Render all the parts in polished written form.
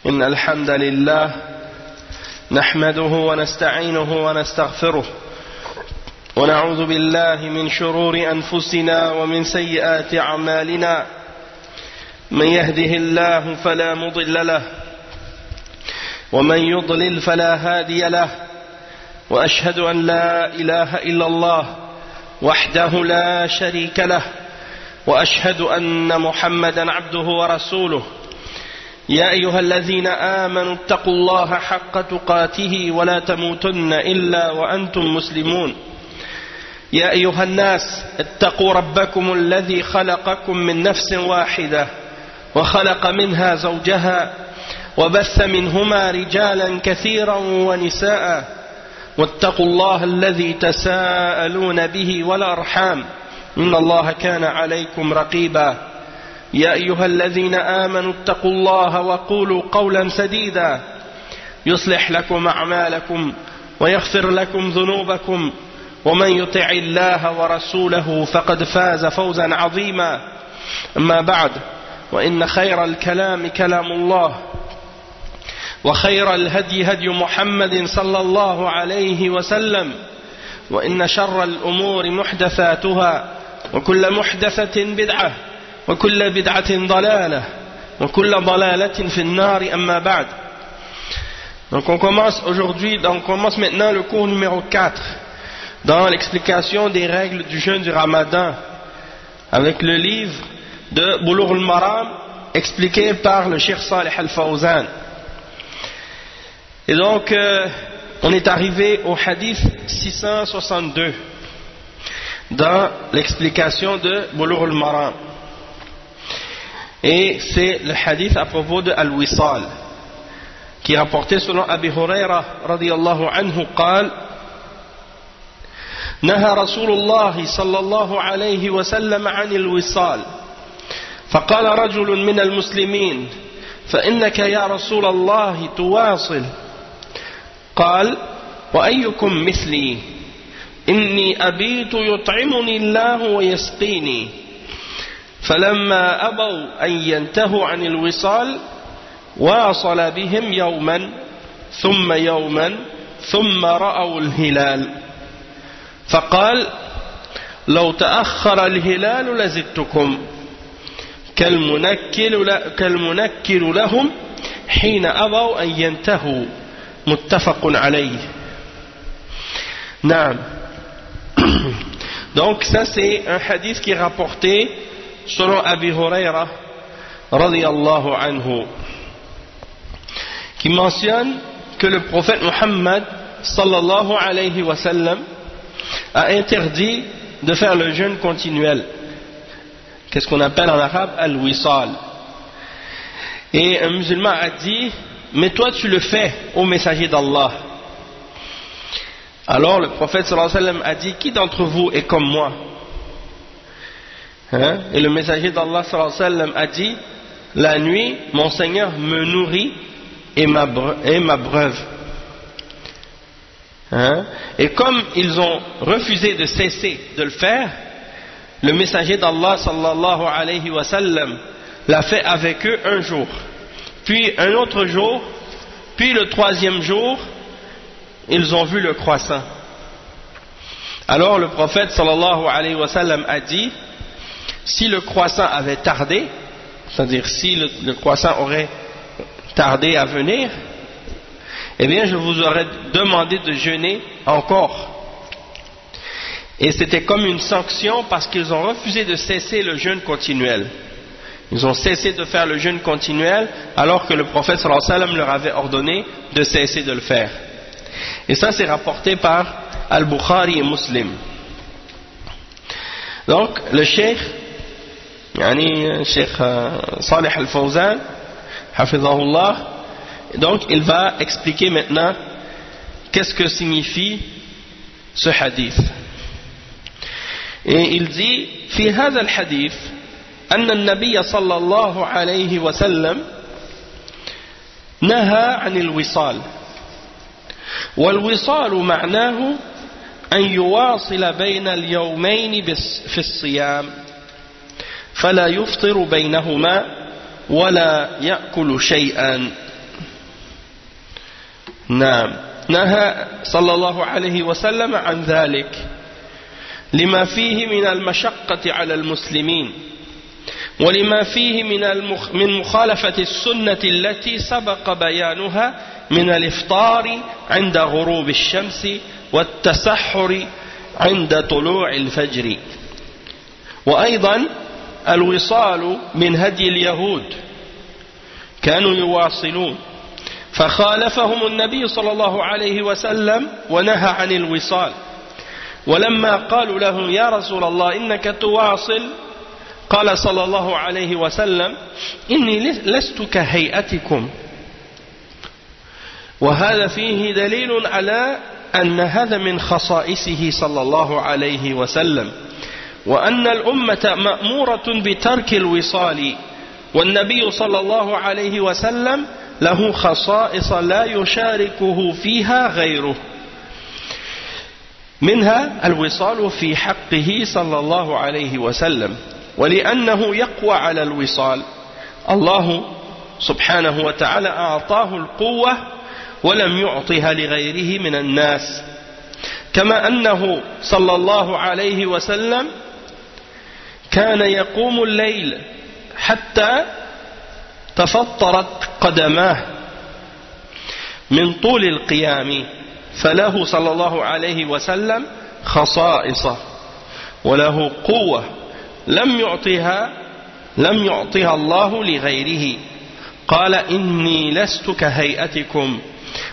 إن الحمد لله نحمده ونستعينه ونستغفره ونعوذ بالله من شرور أنفسنا ومن سيئات أعمالنا من يهده الله فلا مضل له ومن يضلل فلا هادي له وأشهد أن لا إله إلا الله وحده لا شريك له وأشهد أن محمدا عبده ورسوله يا أيها الذين آمنوا اتقوا الله حق تقاته ولا تموتن إلا وأنتم مسلمون يا أيها الناس اتقوا ربكم الذي خلقكم من نفس واحدة وخلق منها زوجها وبث منهما رجالا كثيرا ونساء واتقوا الله الذي تساءلون به والأرحام إن الله كان عليكم رقيبا يا أيها الذين آمنوا اتقوا الله وقولوا قولا سديدا يصلح لكم أعمالكم ويغفر لكم ذنوبكم ومن يطع الله ورسوله فقد فاز فوزا عظيما أما بعد وإن خير الكلام كلام الله وخير الهدي هدي محمد صلى الله عليه وسلم وإن شر الأمور محدثاتها وكل محدثة بدعة وكل بدعة ضلالة وكل ضلالة في النار أما بعد. Donc on commence maintenant le cours numéro 4 dans l'explication des règles du jeûne du Ramadan avec le livre de Bulugh al-Maram expliqué par le Cheikh Salih al-Fawzan. Et donc on est arrivé au hadith 662 dans l'explication de Bulugh al-Maram. Et c'est le hadith à propos de Al-Wisal qui est rapporté selon Abi Huraira radiyallahu anhu قال نهى رسول الله صلى الله عليه وسلم عن الوصال فقال رجل من المسلمين فإنك يا رسول الله تواصل قال وأيكم مثلي إني أبيت يطعمني الله ويسقيني فلما أبوا أن ينتهوا عن الوصال واصل بهم يوما ثم رأوا الهلال فقال لو تأخر الهلال لزدتكم كالمنكر لهم حين أبوا أن ينتهوا متفق عليه. نعم. Donc ça c'est un hadith qui est rapporté selon Abi Huraira radiyallahu anhu qui mentionne que le prophète Muhammad sallallahu alayhi wa sallam a interdit de faire le jeûne continuel, qu'est-ce qu'on appelle en arabe al-wisal. Et un musulman a dit mais toi tu le fais ô messager d'Allah. Alors le prophète sallallahu alayhi wa sallam a dit qui d'entre vous est comme moi? Et le messager d'Allah sallallahu alayhi wa sallam a dit la nuit mon Seigneur me nourrit et m'abreuve. Et comme ils ont refusé de cesser de le faire, le messager d'Allah sallallahu alayhi wa sallam l'a fait avec eux un jour, puis un autre jour, puis le troisième jour ils ont vu le croissant. Alors le prophète sallallahu alayhi wa sallam a dit si le croissant avait tardé, c'est-à-dire si le croissant aurait tardé à venir, eh bien je vous aurais demandé de jeûner encore. Et c'était comme une sanction parce qu'ils ont refusé de cesser le jeûne continuel. Ils ont cessé de faire le jeûne continuel alors que le prophète sallallahu alayhi wa sallam leur avait ordonné de cesser de le faire. Et ça c'est rapporté par Al-Bukhari et Muslim. Donc le cheikh Salih al-Fawzan hafizahullah, donc il va expliquer maintenant qu'est-ce que signifie ce hadith. Et il dit في هذا الحديث أن النبي صلى الله عليه وسلم نهى عن الوصال والوصال معناه أن يواصل بين اليومين في الصيام فلا يفطر بينهما ولا يأكل شيئا نعم نهى صلى الله عليه وسلم عن ذلك لما فيه من المشقة على المسلمين ولما فيه من مخالفة السنة التي سبق بيانها من الإفطار عند غروب الشمس والتسحر عند طلوع الفجر. وأيضا الوصال من هدي اليهود، كانوا يواصلون، فخالفهم النبي صلى الله عليه وسلم ونهى عن الوصال. ولما قالوا له يا رسول الله إنك تواصل، قال صلى الله عليه وسلم إني لست كهيئتكم. وهذا فيه دليل على أن هذا من خصائصه صلى الله عليه وسلم، وأن الأمة مأمورة بترك الوصال، والنبي صلى الله عليه وسلم له خصائص لا يشاركه فيها غيره، منها الوصال في حقه صلى الله عليه وسلم. ولأنه يقوى على الوصال، الله سبحانه وتعالى أعطاه القوة ولم يعطها لغيره من الناس، كما أنه صلى الله عليه وسلم كان يقوم الليل حتى تفطرت قدماه من طول القيام، فله صلى الله عليه وسلم خصائص وله قوة لم يعطها الله لغيره. قال إني لست كهيئتكم،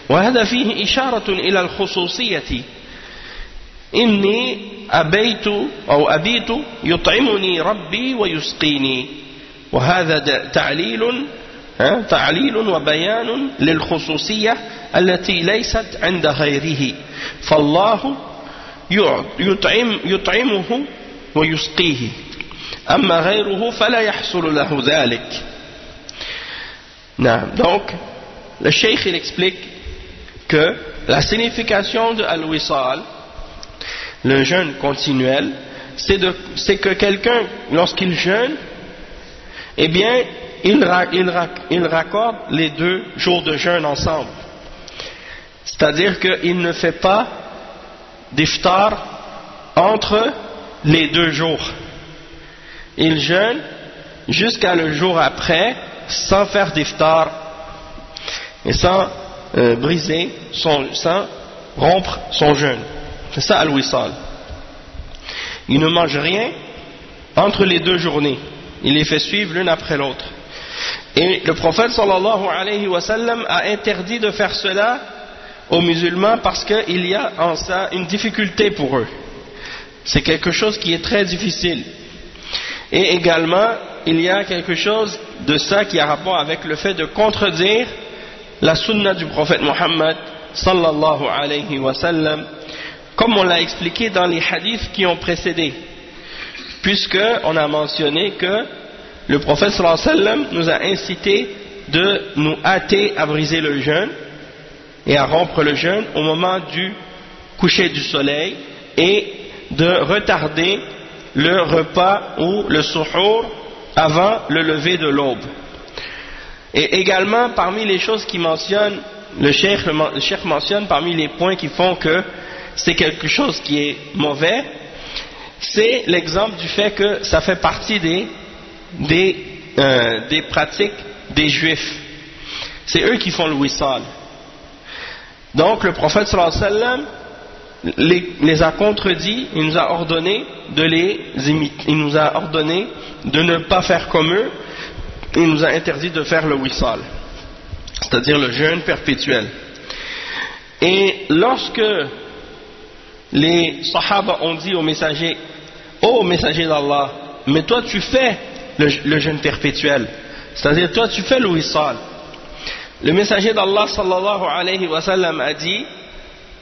وهذا فيه إشارة إلى الخصوصية. إني أبيت يطعمني ربي ويسقيني، وهذا تعليل وبيان للخصوصية التي ليست عند غيره، فالله يطعمه ويسقيه، أما غيره فلا يحصل له ذلك. Donc le cheikh il explique que la signification de al-wisal, le jeûne continuel, c'est que quelqu'un, lorsqu'il jeûne, eh bien, il raccorde les 2 jours de jeûne ensemble. C'est-à-dire qu'il ne fait pas d'iftar entre les 2 jours. Il jeûne jusqu'à le jour après, sans faire d'iftar et sans sans rompre son jeûne. C'est ça al-wisal. Il ne mange rien entre les 2 journées. Il les fait suivre l'une après l'autre. Et le prophète sallallahu alayhi wa sallam a interdit de faire cela aux musulmans parce qu'il y a en ça une difficulté pour eux. C'est quelque chose qui est très difficile. Et également, il y a quelque chose de ça qui a rapport avec le fait de contredire la sunna du prophète Mohammed sallallahu alayhi wa sallam, comme on l'a expliqué dans les hadiths qui ont précédé, puisque on a mentionné que le prophète sallallahu alayhi wa sallam nous a incité de nous hâter à briser le jeûne et à rompre le jeûne au moment du coucher du soleil et de retarder le repas ou le suhour avant le lever de l'aube. Et également, parmi les choses qui mentionnent, le cheikh mentionne parmi les points qui font que c'est quelque chose qui est mauvais, c'est l'exemple du fait que ça fait partie des pratiques des juifs. C'est eux qui font le wisal. Donc le prophète sallallahu alayhi wa sallam les a contredits, il nous a ordonné de les imiter, il nous a ordonné de ne pas faire comme eux, il nous a interdit de faire le wisal, c'est-à-dire le jeûne perpétuel. Et lorsque les sahaba ont dit au messager, ô messager d'Allah, mais toi tu fais le jeûne perpétuel, c'est-à-dire toi tu fais le wisal, le messager d'Allah sallallahu alayhi wa sallam a dit,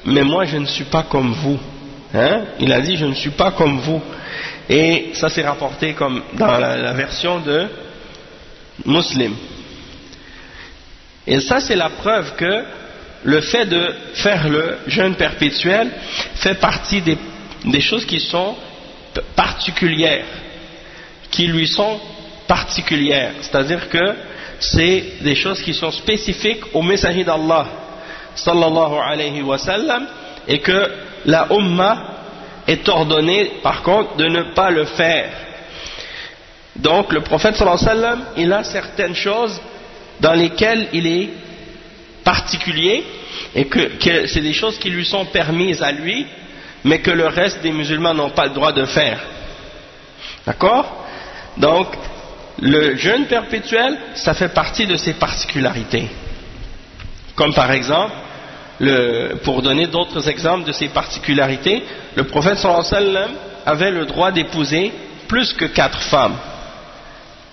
mais moi je ne suis pas comme vous, il a dit je ne suis pas comme vous. Et ça s'est rapporté comme dans la version de Muslim. Et ça c'est la preuve que le fait de faire le jeûne perpétuel fait partie des choses qui sont particulières, qui lui sont particulières, c'est-à-dire que c'est des choses qui sont spécifiques au messager d'Allah sallallahu alayhi wa sallam, et que la Ummah est ordonnée par contre de ne pas le faire. Donc le prophète sallallahu alayhi wa sallam, il a certaines choses dans lesquelles il est particulier, et que c'est des choses qui lui sont permises à lui, mais que le reste des musulmans n'ont pas le droit de faire. D'accord? Donc le jeûne perpétuel, ça fait partie de ses particularités. Comme par exemple, pour donner d'autres exemples de ses particularités, le prophète sallallahu alayhi wa sallam avait le droit d'épouser plus que 4 femmes.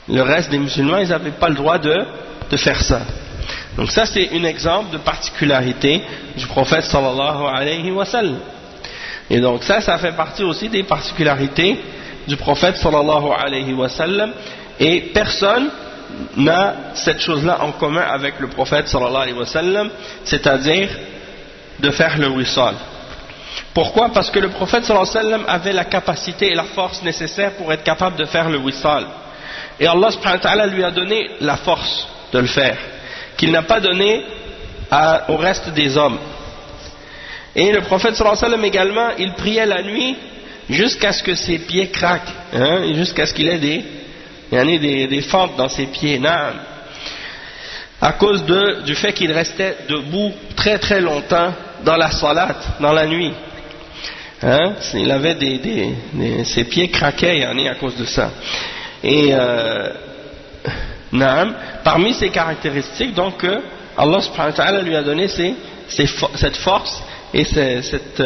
Le reste des musulmans, ils n'avaient pas le droit de faire ça. Donc ça, c'est un exemple de particularité du prophète sallallahu alayhi wa sallam. Et donc ça fait partie aussi des particularités du prophète sallallahu alayhi wa sallam, et personne n'a cette chose-là en commun avec le prophète sallallahu alayhi wa sallam, c'est-à-dire de faire le wisal. Pourquoi? Parce que le prophète sallallahu alayhi wa sallam avait la capacité et la force nécessaires pour être capable de faire le wisal. Et Allah subhanahu wa ta'ala lui a donné la force de le faire, qu'il n'a pas donné au reste des hommes. Et le prophète sallallahu alayhi wa sallam également, il priait la nuit jusqu'à ce que ses pieds craquent, et jusqu'à ce qu'il ait des fentes dans ses pieds, à cause du fait qu'il restait debout très très longtemps dans la salat, dans la nuit. Il avait ses pieds craquaient à cause de ça. Et parmi ses caractéristiques, donc, Allah subhanahu wa ta'ala lui a donné cette force et cette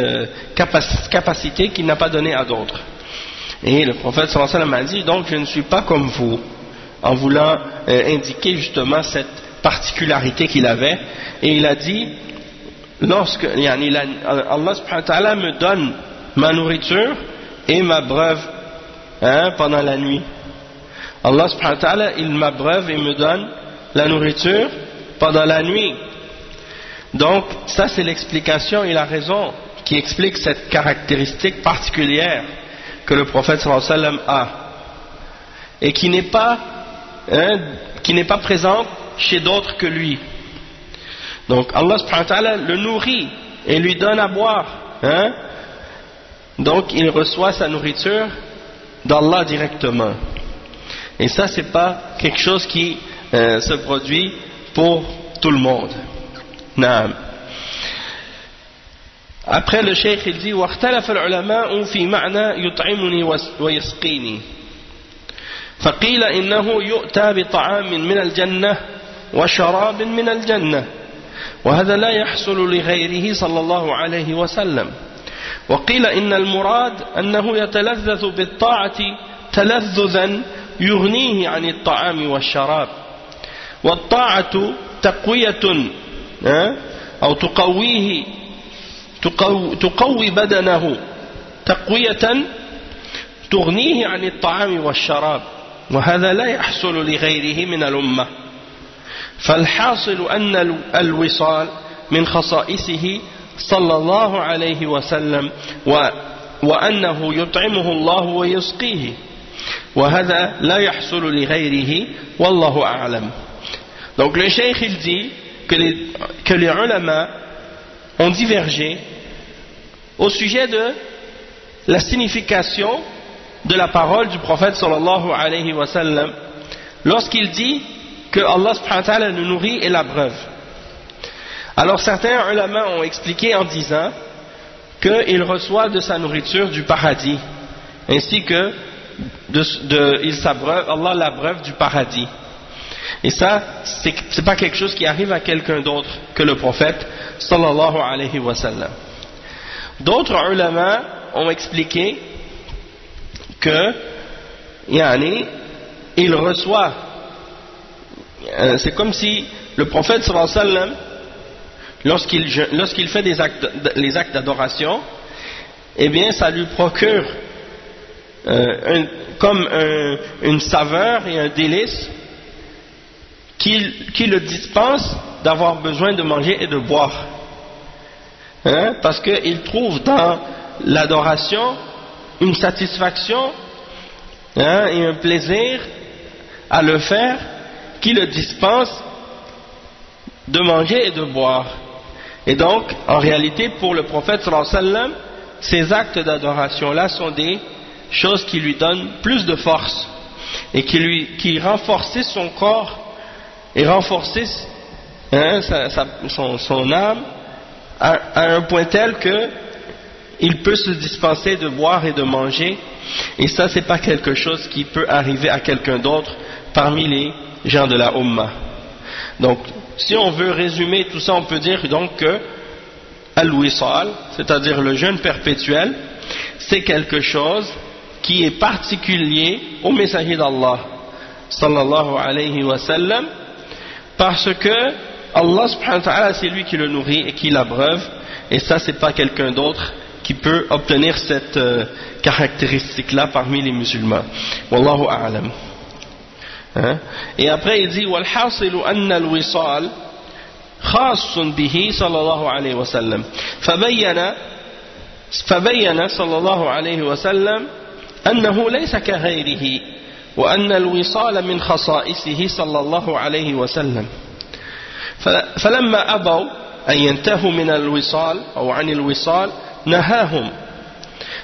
capacité qu'il n'a pas donnée à d'autres. Et le prophète sallallahu alayhi wa sallam a dit, donc je ne suis pas comme vous, en voulant indiquer justement cette particularité qu'il avait. Et il a dit, Allah subhanahu wa ta'ala me donne ma nourriture et m'abreuve pendant la nuit. Allah subhanahu wa ta'ala, il m'abreuve et me donne la nourriture pendant la nuit. Donc ça, c'est l'explication et la raison qui explique cette caractéristique particulière que le prophète sallallahu alayhi wa sallam a, et qui n'est pas présente chez d'autres que lui. Donc Allah subhanahu wa ta'ala le nourrit et lui donne à boire, donc il reçoit sa nourriture d'Allah directement. Et ça, c'est pas quelque chose qui se produit pour tout le monde. Naam. Après le cheikh il dit واختلف العلماء في معنى يطعمني ويسقيني فقيل إنه يؤتى بطعام من الجنة وشراب من الجنة وهذا لا يحصل لغيره صلى الله عليه وسلم وقيل إن المراد أنه يتلذذ بالطاعة تلذذا يغنيه عن الطعام والشراب والطاعة تقوية أو تقوي بدنه تقوية تغنيه عن الطعام والشراب وهذا لا يحصل لغيره من الأمة فالحاصل أن الوصال من خصائصه صلى الله عليه وسلم وأنه يطعمه الله ويسقيه وهذا لا يحصل لغيره والله أعلم. Donc le cheikh il dit que les ulama ont divergé au sujet de la signification de la parole du prophète sallallahu alayhi wa sallam lorsqu'il dit que Allah subhanahu wa ta'ala le nourrit et l'abreuve. Alors certains ulama ont expliqué en disant qu'il reçoit de sa nourriture du paradis, ainsi que il s'abreuve, Allah l'abreuve du paradis. Et ça, c'est pas quelque chose qui arrive à quelqu'un d'autre que le prophète sallallahu alayhi wa sallam. D'autres ulama ont expliqué que il reçoit, c'est comme si le prophète sallallahu alayhi wa sallam, lorsqu'il fait les actes d'adoration, eh bien ça lui procure comme une saveur et un délice qui le dispense d'avoir besoin de manger et de boire, parce qu'il trouve dans l'adoration une satisfaction et un plaisir à le faire qui le dispense de manger et de boire. Et donc, en réalité, pour le prophète sallallahu alayhi wa sallam, ces actes d'adoration-là sont des choses qui lui donnent plus de force et qui renforcent son corps et renforcent son âme à un point tel que il peut se dispenser de boire et de manger, et ça c'est pas quelque chose qui peut arriver à quelqu'un d'autre parmi les gens de la Ummah. Donc si on veut résumer tout ça, on peut dire donc que al-wisal, c'est-à-dire le jeûne perpétuel, c'est quelque chose qui est particulier au messager d'Allah sallallahu alayhi wa sallam, parce que Allah subhanahu wa ta'ala, c'est lui qui le nourrit et qui l'abreuve, et ça c'est pas quelqu'un d'autre qui peut obtenir cette caractéristique-là parmi les musulmans. Wallahu a'lam. Et après il dit walhasilu anna al-wisal خاص به صلى الله عليه وسلم فبين صلى الله عليه وسلم أنه ليس كغيره وأن الوصال من خصائصه صلى الله عليه وسلم فلما أبوا أن ينتهوا من الوصال أو عن الوصال نهاهم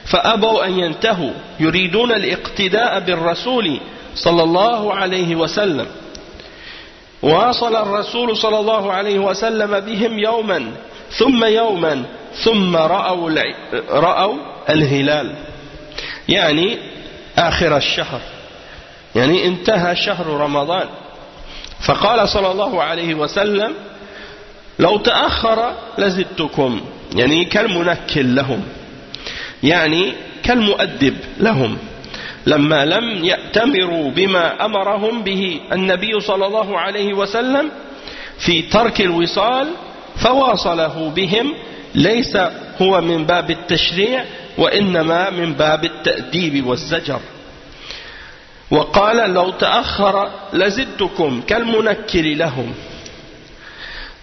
فأبوا أن ينتهوا يريدون الاقتداء بالرسول صلى الله عليه وسلم واصل الرسول صلى الله عليه وسلم بهم يوما ثم رأوا الهلال يعني آخر الشهر يعني انتهى شهر رمضان فقال صلى الله عليه وسلم لو تأخر لزدتكم يعني كالمنكل لهم يعني كالمؤدب لهم لما لم يأتمروا بما أمرهم به النبي صلى الله عليه وسلم في ترك الوصال فواصله بهم ليس هو من باب التشريع وإنما من باب التأديب والزجر وقال لو تأخر لزدتكم كالمنكر لهم.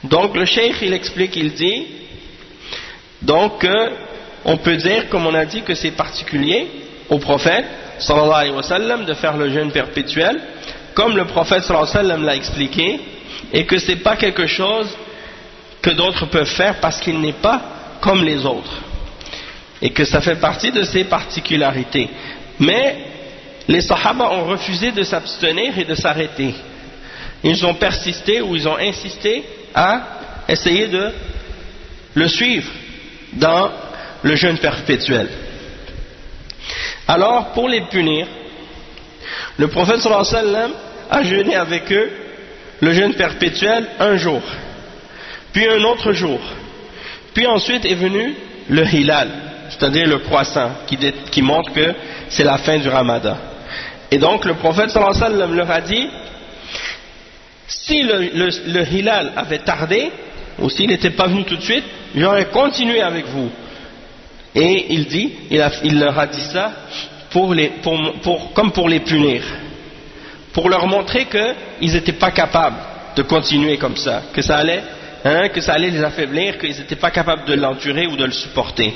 Donc le cheikh il explique, il dit donc on peut dire, comme on a dit, que c'est particulier au prophète sallallahu alayhi wa sallam de faire le jeûne perpétuel comme le prophète sallallahu alayhi wa sallam l'a expliqué, et que c'est pas quelque chose que d'autres peuvent faire parce qu'il n'est pas comme les autres et que ça fait partie de ses particularités. Mais les sahaba ont refusé de s'abstenir et de s'arrêter. Ils ont persisté ou ils ont insisté à essayer de le suivre dans le jeûne perpétuel. Alors, pour les punir, le prophète sallallahu alayhi wa sallam a jeûné avec eux le jeûne perpétuel un jour, puis un autre jour, puis ensuite est venu le hilal, c'est-à-dire le croissant, qui montre que c'est la fin du ramadan. Et donc le prophète sallallahu alayhi wa sallam leur a dit, si le hilal avait tardé, ou s'il n'était pas venu tout de suite, j'aurais continué avec vous. Et il leur a dit ça comme pour les punir, pour leur montrer qu'ils n'étaient pas capables de continuer comme ça, que ça allait les affaiblir, qu'ils n'étaient pas capables de l'endurer ou de le supporter.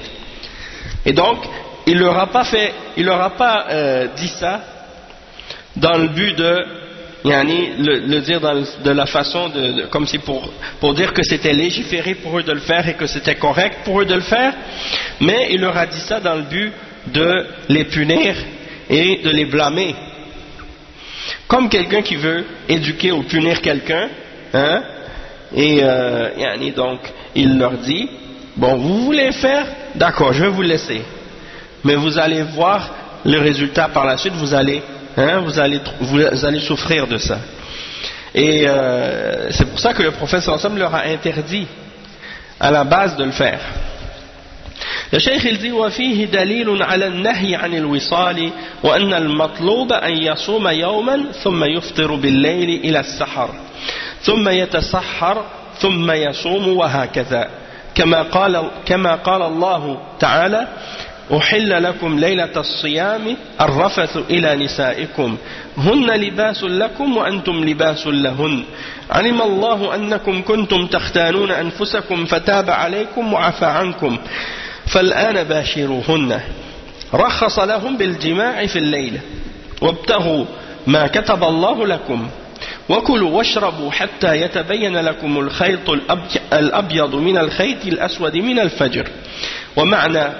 Et donc, il leur a pas dit ça dans le but de le dire de la façon comme si pour dire que c'était légiféré pour eux de le faire et que c'était correct pour eux de le faire, mais il leur a dit ça dans le but de les punir et de les blâmer, comme quelqu'un qui veut éduquer ou punir quelqu'un, donc il leur dit, bon, vous voulez faire, d'accord, je vais vous laisser, mais vous allez voir le résultat par la suite, vous allez souffrir de ça. Et c'est pour ça que le prophète sallallahu alayhi wa sallam leur a interdit à la base de le faire. Le cheikh il dit وفيه دليل على النهي عن الوصال وأن المطلوب أن يصوم يوما ثم يفطر بالليل إلى السحر ثم يتسحر ثم يصوم وهكذا كما قال الله تعالى أحل لكم ليلة الصيام الرفث إلى نسائكم هن لباس لكم وأنتم لباس لهن علم الله أنكم كنتم تختانون أنفسكم فتاب عليكم وعفى عنكم فالآن باشروهن رخص لهم بالجماع في الليل وابتغوا ما كتب الله لكم وكلوا واشربوا حتى يتبين لكم الخيط الأبيض من الخيط الأسود من الفجر ومعنى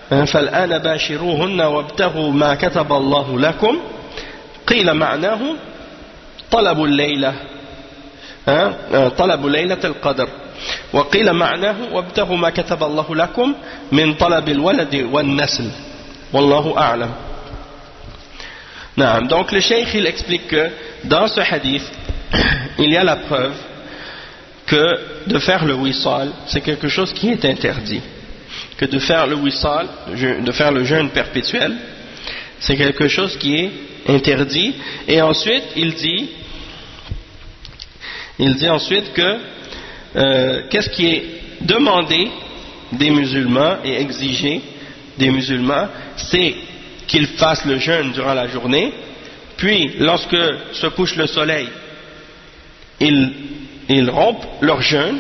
فالآن باشروهن وابتغوا ما كتب الله لكم قيل معناه طلب الليلة القدر وقيل معناه وابتغوا ما كتب الله لكم من طلب الولد والنسل والله أعلم. Donc le cheikh il explique que dans ce hadith il y a la preuve que de faire le wisal c'est quelque chose qui est interdit, que de faire le wisal, de faire le jeûne perpétuel c'est quelque chose qui est interdit. Et ensuite il dit ensuite que qu'est-ce qui est demandé des musulmans et exigé des musulmans, c'est qu'ils fassent le jeûne durant la journée, puis lorsque se couche le soleil ils rompent leur jeûne,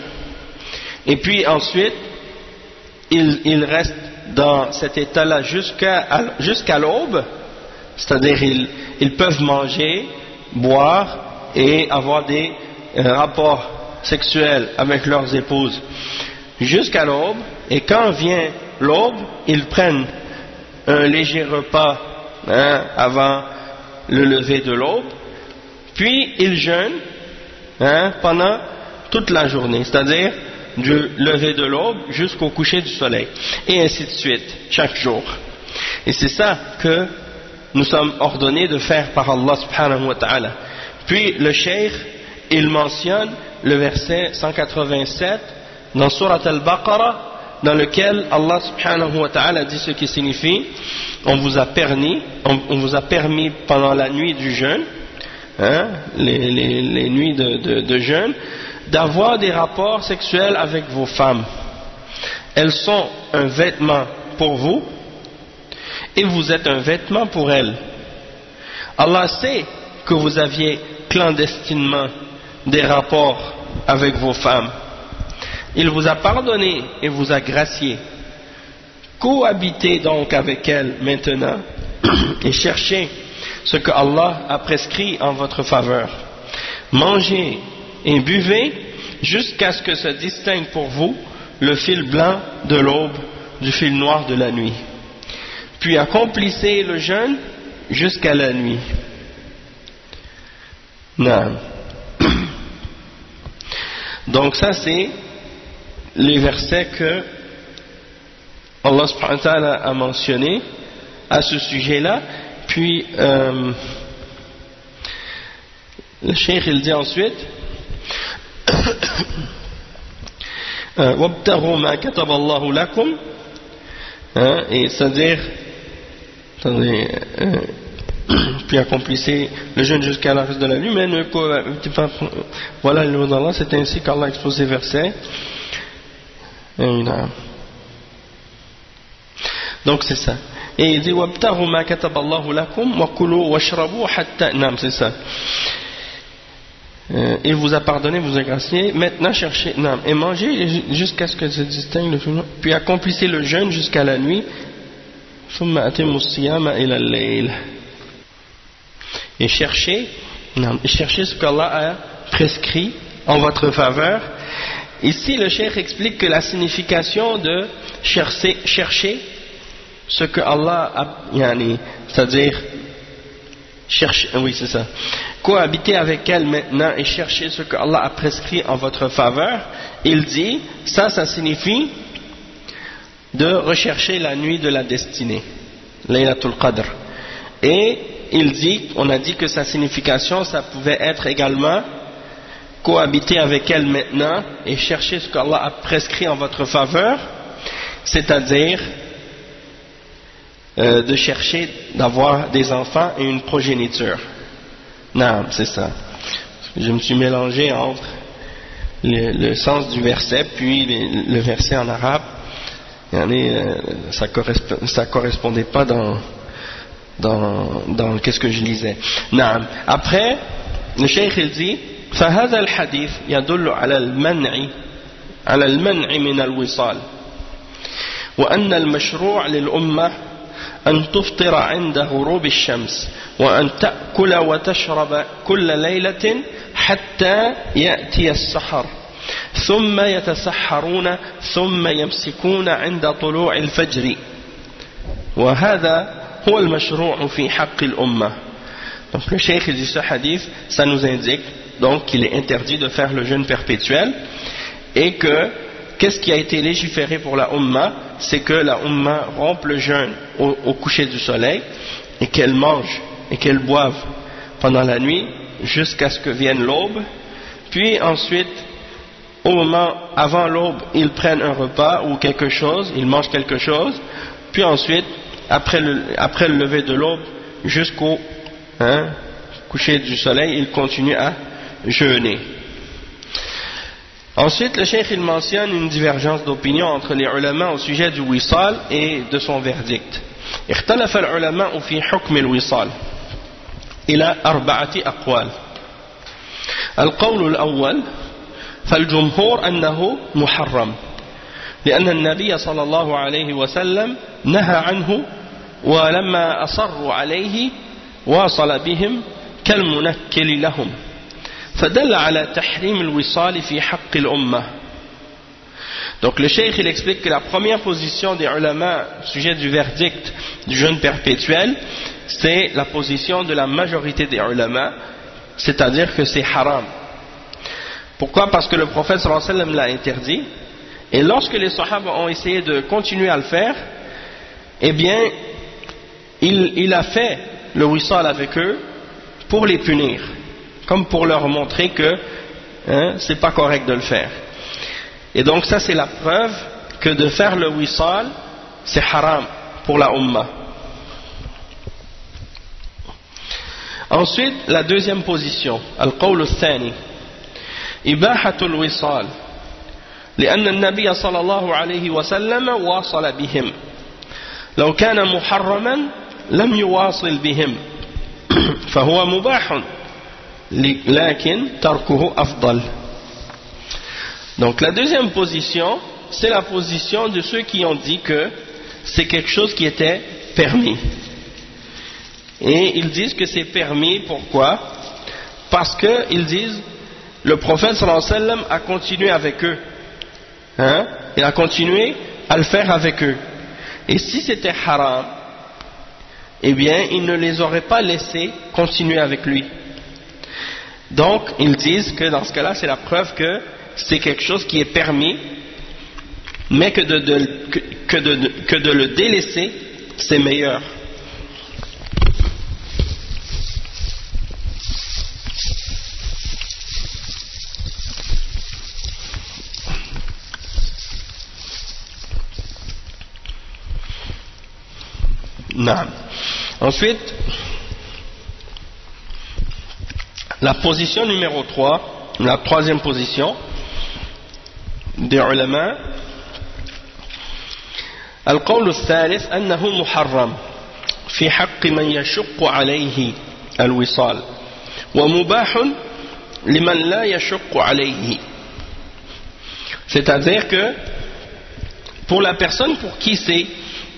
et puis ensuite ils restent dans cet état-là jusqu'à l'aube, c'est-à-dire ils peuvent manger, boire et avoir des rapports sexuels avec leurs épouses jusqu'à l'aube, et quand vient l'aube, ils prennent un léger repas avant le lever de l'aube, puis ils jeûnent pendant toute la journée, c'est-à-dire du lever de l'aube jusqu'au coucher du soleil, et ainsi de suite, chaque jour. Et c'est ça que nous sommes ordonnés de faire par Allah subhanahu wa ta'ala. Puis le cheikh il mentionne le verset 187 dans Surat Al-Baqarah, dans lequel Allah subhanahu wa ta'ala dit ce qui signifie on vous a permis pendant la nuit du jeûne, les nuits de jeûne, d'avoir des rapports sexuels avec vos femmes. Elles sont un vêtement pour vous et vous êtes un vêtement pour elles. Allah sait que vous aviez clandestinement des rapports avec vos femmes. Il vous a pardonné et vous a gracié. Cohabitez donc avec elles maintenant et cherchez ce que Allah a prescrit en votre faveur. Mangez et buvez jusqu'à ce que se distingue pour vous le fil blanc de l'aube du fil noir de la nuit. Puis accomplissez le jeûne jusqu'à la nuit. Non. Donc ça c'est les versets que Allah subhanahu wa ta'ala a mentionné à ce sujet-là. Puis le cheikh il dit ensuite وَابْتَغُوا مَا كَتَبَ اللَّهُ لَكُمْ, et c'est-à-dire puis accomplissez le jeûne jusqu'à la reste de la nuit, mais ne cohabitez pas. Voilà le mot d'Allah, c'est ainsi qu'Allah a exposé ces versets. Donc c'est ça. Et il dit وَابْتَغُوا مَا كَتَبَ اللَّهُ لَكُمْ وَكُلُوا وَاشْرَبُوا حَتَّى. Non, c'est ça. Il vous a pardonné, vous a gracié. Maintenant cherchez, non, et mangez jusqu'à ce que se distingue le film. Puis accomplissez le jeûne jusqu'à la nuit. ثُمَّ أَتِمُّوا الصِّيَامَ إِلَى اللَّيْلِ. Et cherchez ce qu'Allah a prescrit en votre faveur. Ici le cheikh explique que la signification de chercher ce que Allah a, c'est-à-dire oui c'est ça, cohabiter avec elle maintenant et chercher ce que Allah a prescrit en votre faveur. Il dit ça signifie de rechercher la nuit de la destinée, Laylatul Qadr. Et il dit, on a dit que sa signification ça pouvait être également cohabiter avec elle maintenant et chercher ce qu'Allah a prescrit en votre faveur, c'est-à-dire de chercher d'avoir des enfants et une progéniture. Non, c'est ça. Je me suis mélangé entre le sens du verset puis le verset en arabe. Ça correspondait pas dans qu'est-ce que je lisais. Non. Après, le cheikh il dit فهذا الحديث يدل على المنع من الوصال وأن المشروع للأمة أن تفطر عند غروب الشمس وأن تأكل وتشرب كل ليلة حتى يأتي السحر ثم يتسحرون ثم يمسكون عند طلوع الفجر وهذا هو المشروع في حق الأمة. Donc le cheikh dit ce hadith, ça nous indique donc qu'il est interdit de faire le jeûne perpétuel et que qu'est-ce qui a été légiféré pour la Ummah, c'est que la Ummah rompe le jeûne au coucher du soleil et qu'elle mange et qu'elle boive pendant la nuit jusqu'à ce que vienne l'aube, puis ensuite au moment avant l'aube ils prennent un repas ou quelque chose, ils mangent quelque chose, puis ensuite après le lever de l'aube jusqu'au coucher du soleil ils continuent à jeûner. Ensuite, le cheikh il mentionne une divergence d'opinion entre les ulama au sujet du wisal et de son verdict. اختلف العلماء في حكم الوصال إلى 4 أقوال. القول الأول فالجمهور أنه محرم لأن النبي صلى الله عليه وسلم نهى عنه ولما أصروا عليه واصل بهم كالمنكل لهم فدل على تحريم الوصال في حق الأمة. Donc le cheikh il explique que la première position des ulama au sujet du verdict du jeûne perpétuel, c'est la position de la majorité des ulama, c'est-à-dire que c'est haram. Pourquoi? Parce que le prophète sallallahu alayhi wa sallam l'a interdit, et lorsque les sahaba ont essayé de continuer à le faire, eh bien il a fait le wisal avec eux pour les punir, comme pour leur montrer que c'est pas correct de le faire. Et donc ça c'est la preuve que de faire le wisal c'est haram pour la ummah. Ensuite la deuxième position, al-qawl al-thani, إباحة الوصال لأن النبي صلى الله عليه وسلم واصل بهم لو كان محرما لم يواصل بهم فهو مباح لكن تركه أفضل. Donc la deuxième position, c'est la position de ceux qui ont dit que c'est quelque chose qui était permis. Et ils disent que c'est permis, pourquoi? Parce qu'ils disent, le prophète sallallahu alayhi wa sallam a continué avec eux. Il a continué à le faire avec eux. Et si c'était haram, eh bien, il ne les aurait pas laissés continuer avec lui. Donc, ils disent que dans ce cas-là, c'est la preuve que c'est quelque chose qui est permis, mais que de le délaisser, c'est meilleur. Non. Ensuite, la position numéro 3, la troisième position des ulama, القول الثالث أنه محرم في حق من يشق عليه الوصال ومباح لمن لا يشق عليه. C'est-à-dire que pour la personne pour qui c'est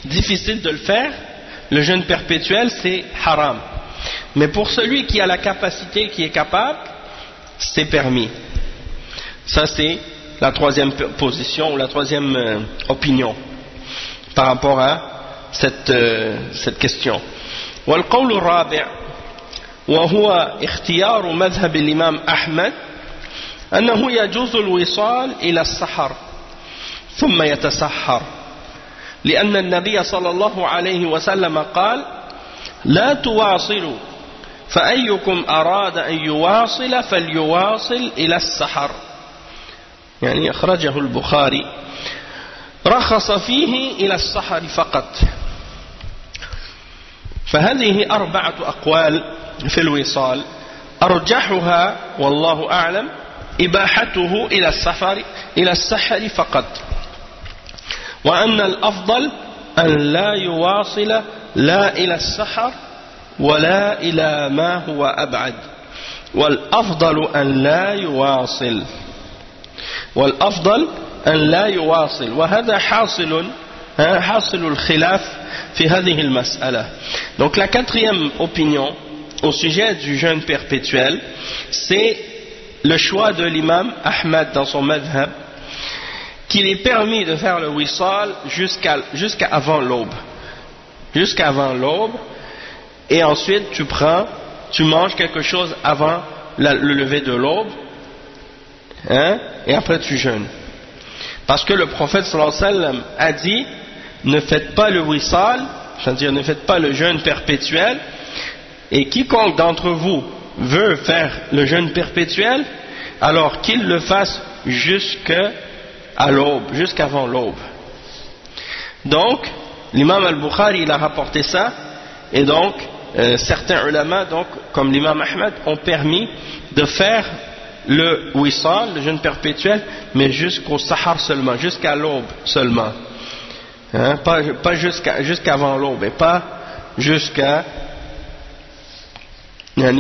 difficile de le faire, le jeûne perpétuel c'est haram. Mais pour celui qui a la capacité, qui est capable, c'est permis. Ça c'est la troisième position ou la troisième opinion par rapport à cette question. والقول الرابع وهو اختيار مذهب الإمام أحمد أنه يجوز الوصال إلى السحر ثم يتسحر لأن النبي صلى الله عليه وسلم قال لا تواصلوا فأيكم أراد أن يواصل فليواصل إلى السحر. يعني أخرجه البخاري رخص فيه إلى السحر فقط. فهذه 4 أقوال في الوصال أرجحها والله أعلم إباحته إلى السحر فقط، وأن الأفضل أن لا يواصل لا إلى السحر ولا إلى ما هو أبعد، والأفضل أن لا يواصل، والأفضل أن لا يواصل. وهذا حاصل الخلاف في هذه المسألة. Donc la quatrième opinion au sujet du jeûne perpétuel, c'est le choix de l'imam Ahmad dans son madhab qu'il est permis de faire le wisal jusqu'à avant l'aube. Jusqu'à avant l'aube, et ensuite tu manges quelque chose avant le lever de l'aube, hein, et après tu jeûnes. Parce que le prophète sallallahu alayhi wa sallam a dit, ne faites pas le wisal, c'est-à-dire ne faites pas le jeûne perpétuel, et quiconque d'entre vous veut faire le jeûne perpétuel, alors qu'il le fasse jusqu'à l'aube, jusqu'avant l'aube. Donc, l'imam al-Bukhari il a rapporté ça, et donc certains ulama, donc, comme l'imam Ahmad, ont permis de faire le wisal, le jeûne perpétuel, mais jusqu'au sahar seulement, jusqu'à l'aube seulement, hein, pas jusqu'avant l'aube, et pas jusqu'à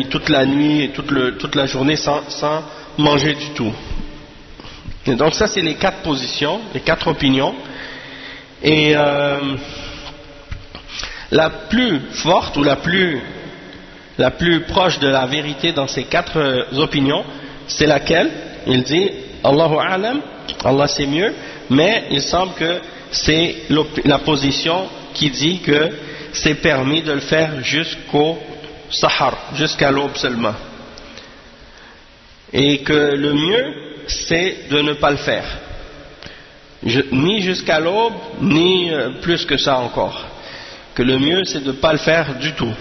toute la nuit et toute la journée sans manger du tout. Et donc ça c'est les 4 positions, les 4 opinions, et la plus forte ou la plus proche de la vérité dans ces 4 opinions, c'est laquelle? Il dit Allahu a'lam, Allah c'est mieux, mais il semble que c'est la position qui dit que c'est permis de le faire jusqu'au sahar, jusqu'à l'aube seulement, et que le mieux c'est de ne pas le faire, ni jusqu'à l'aube ni plus que ça encore, que le mieux c'est de ne pas le faire du tout.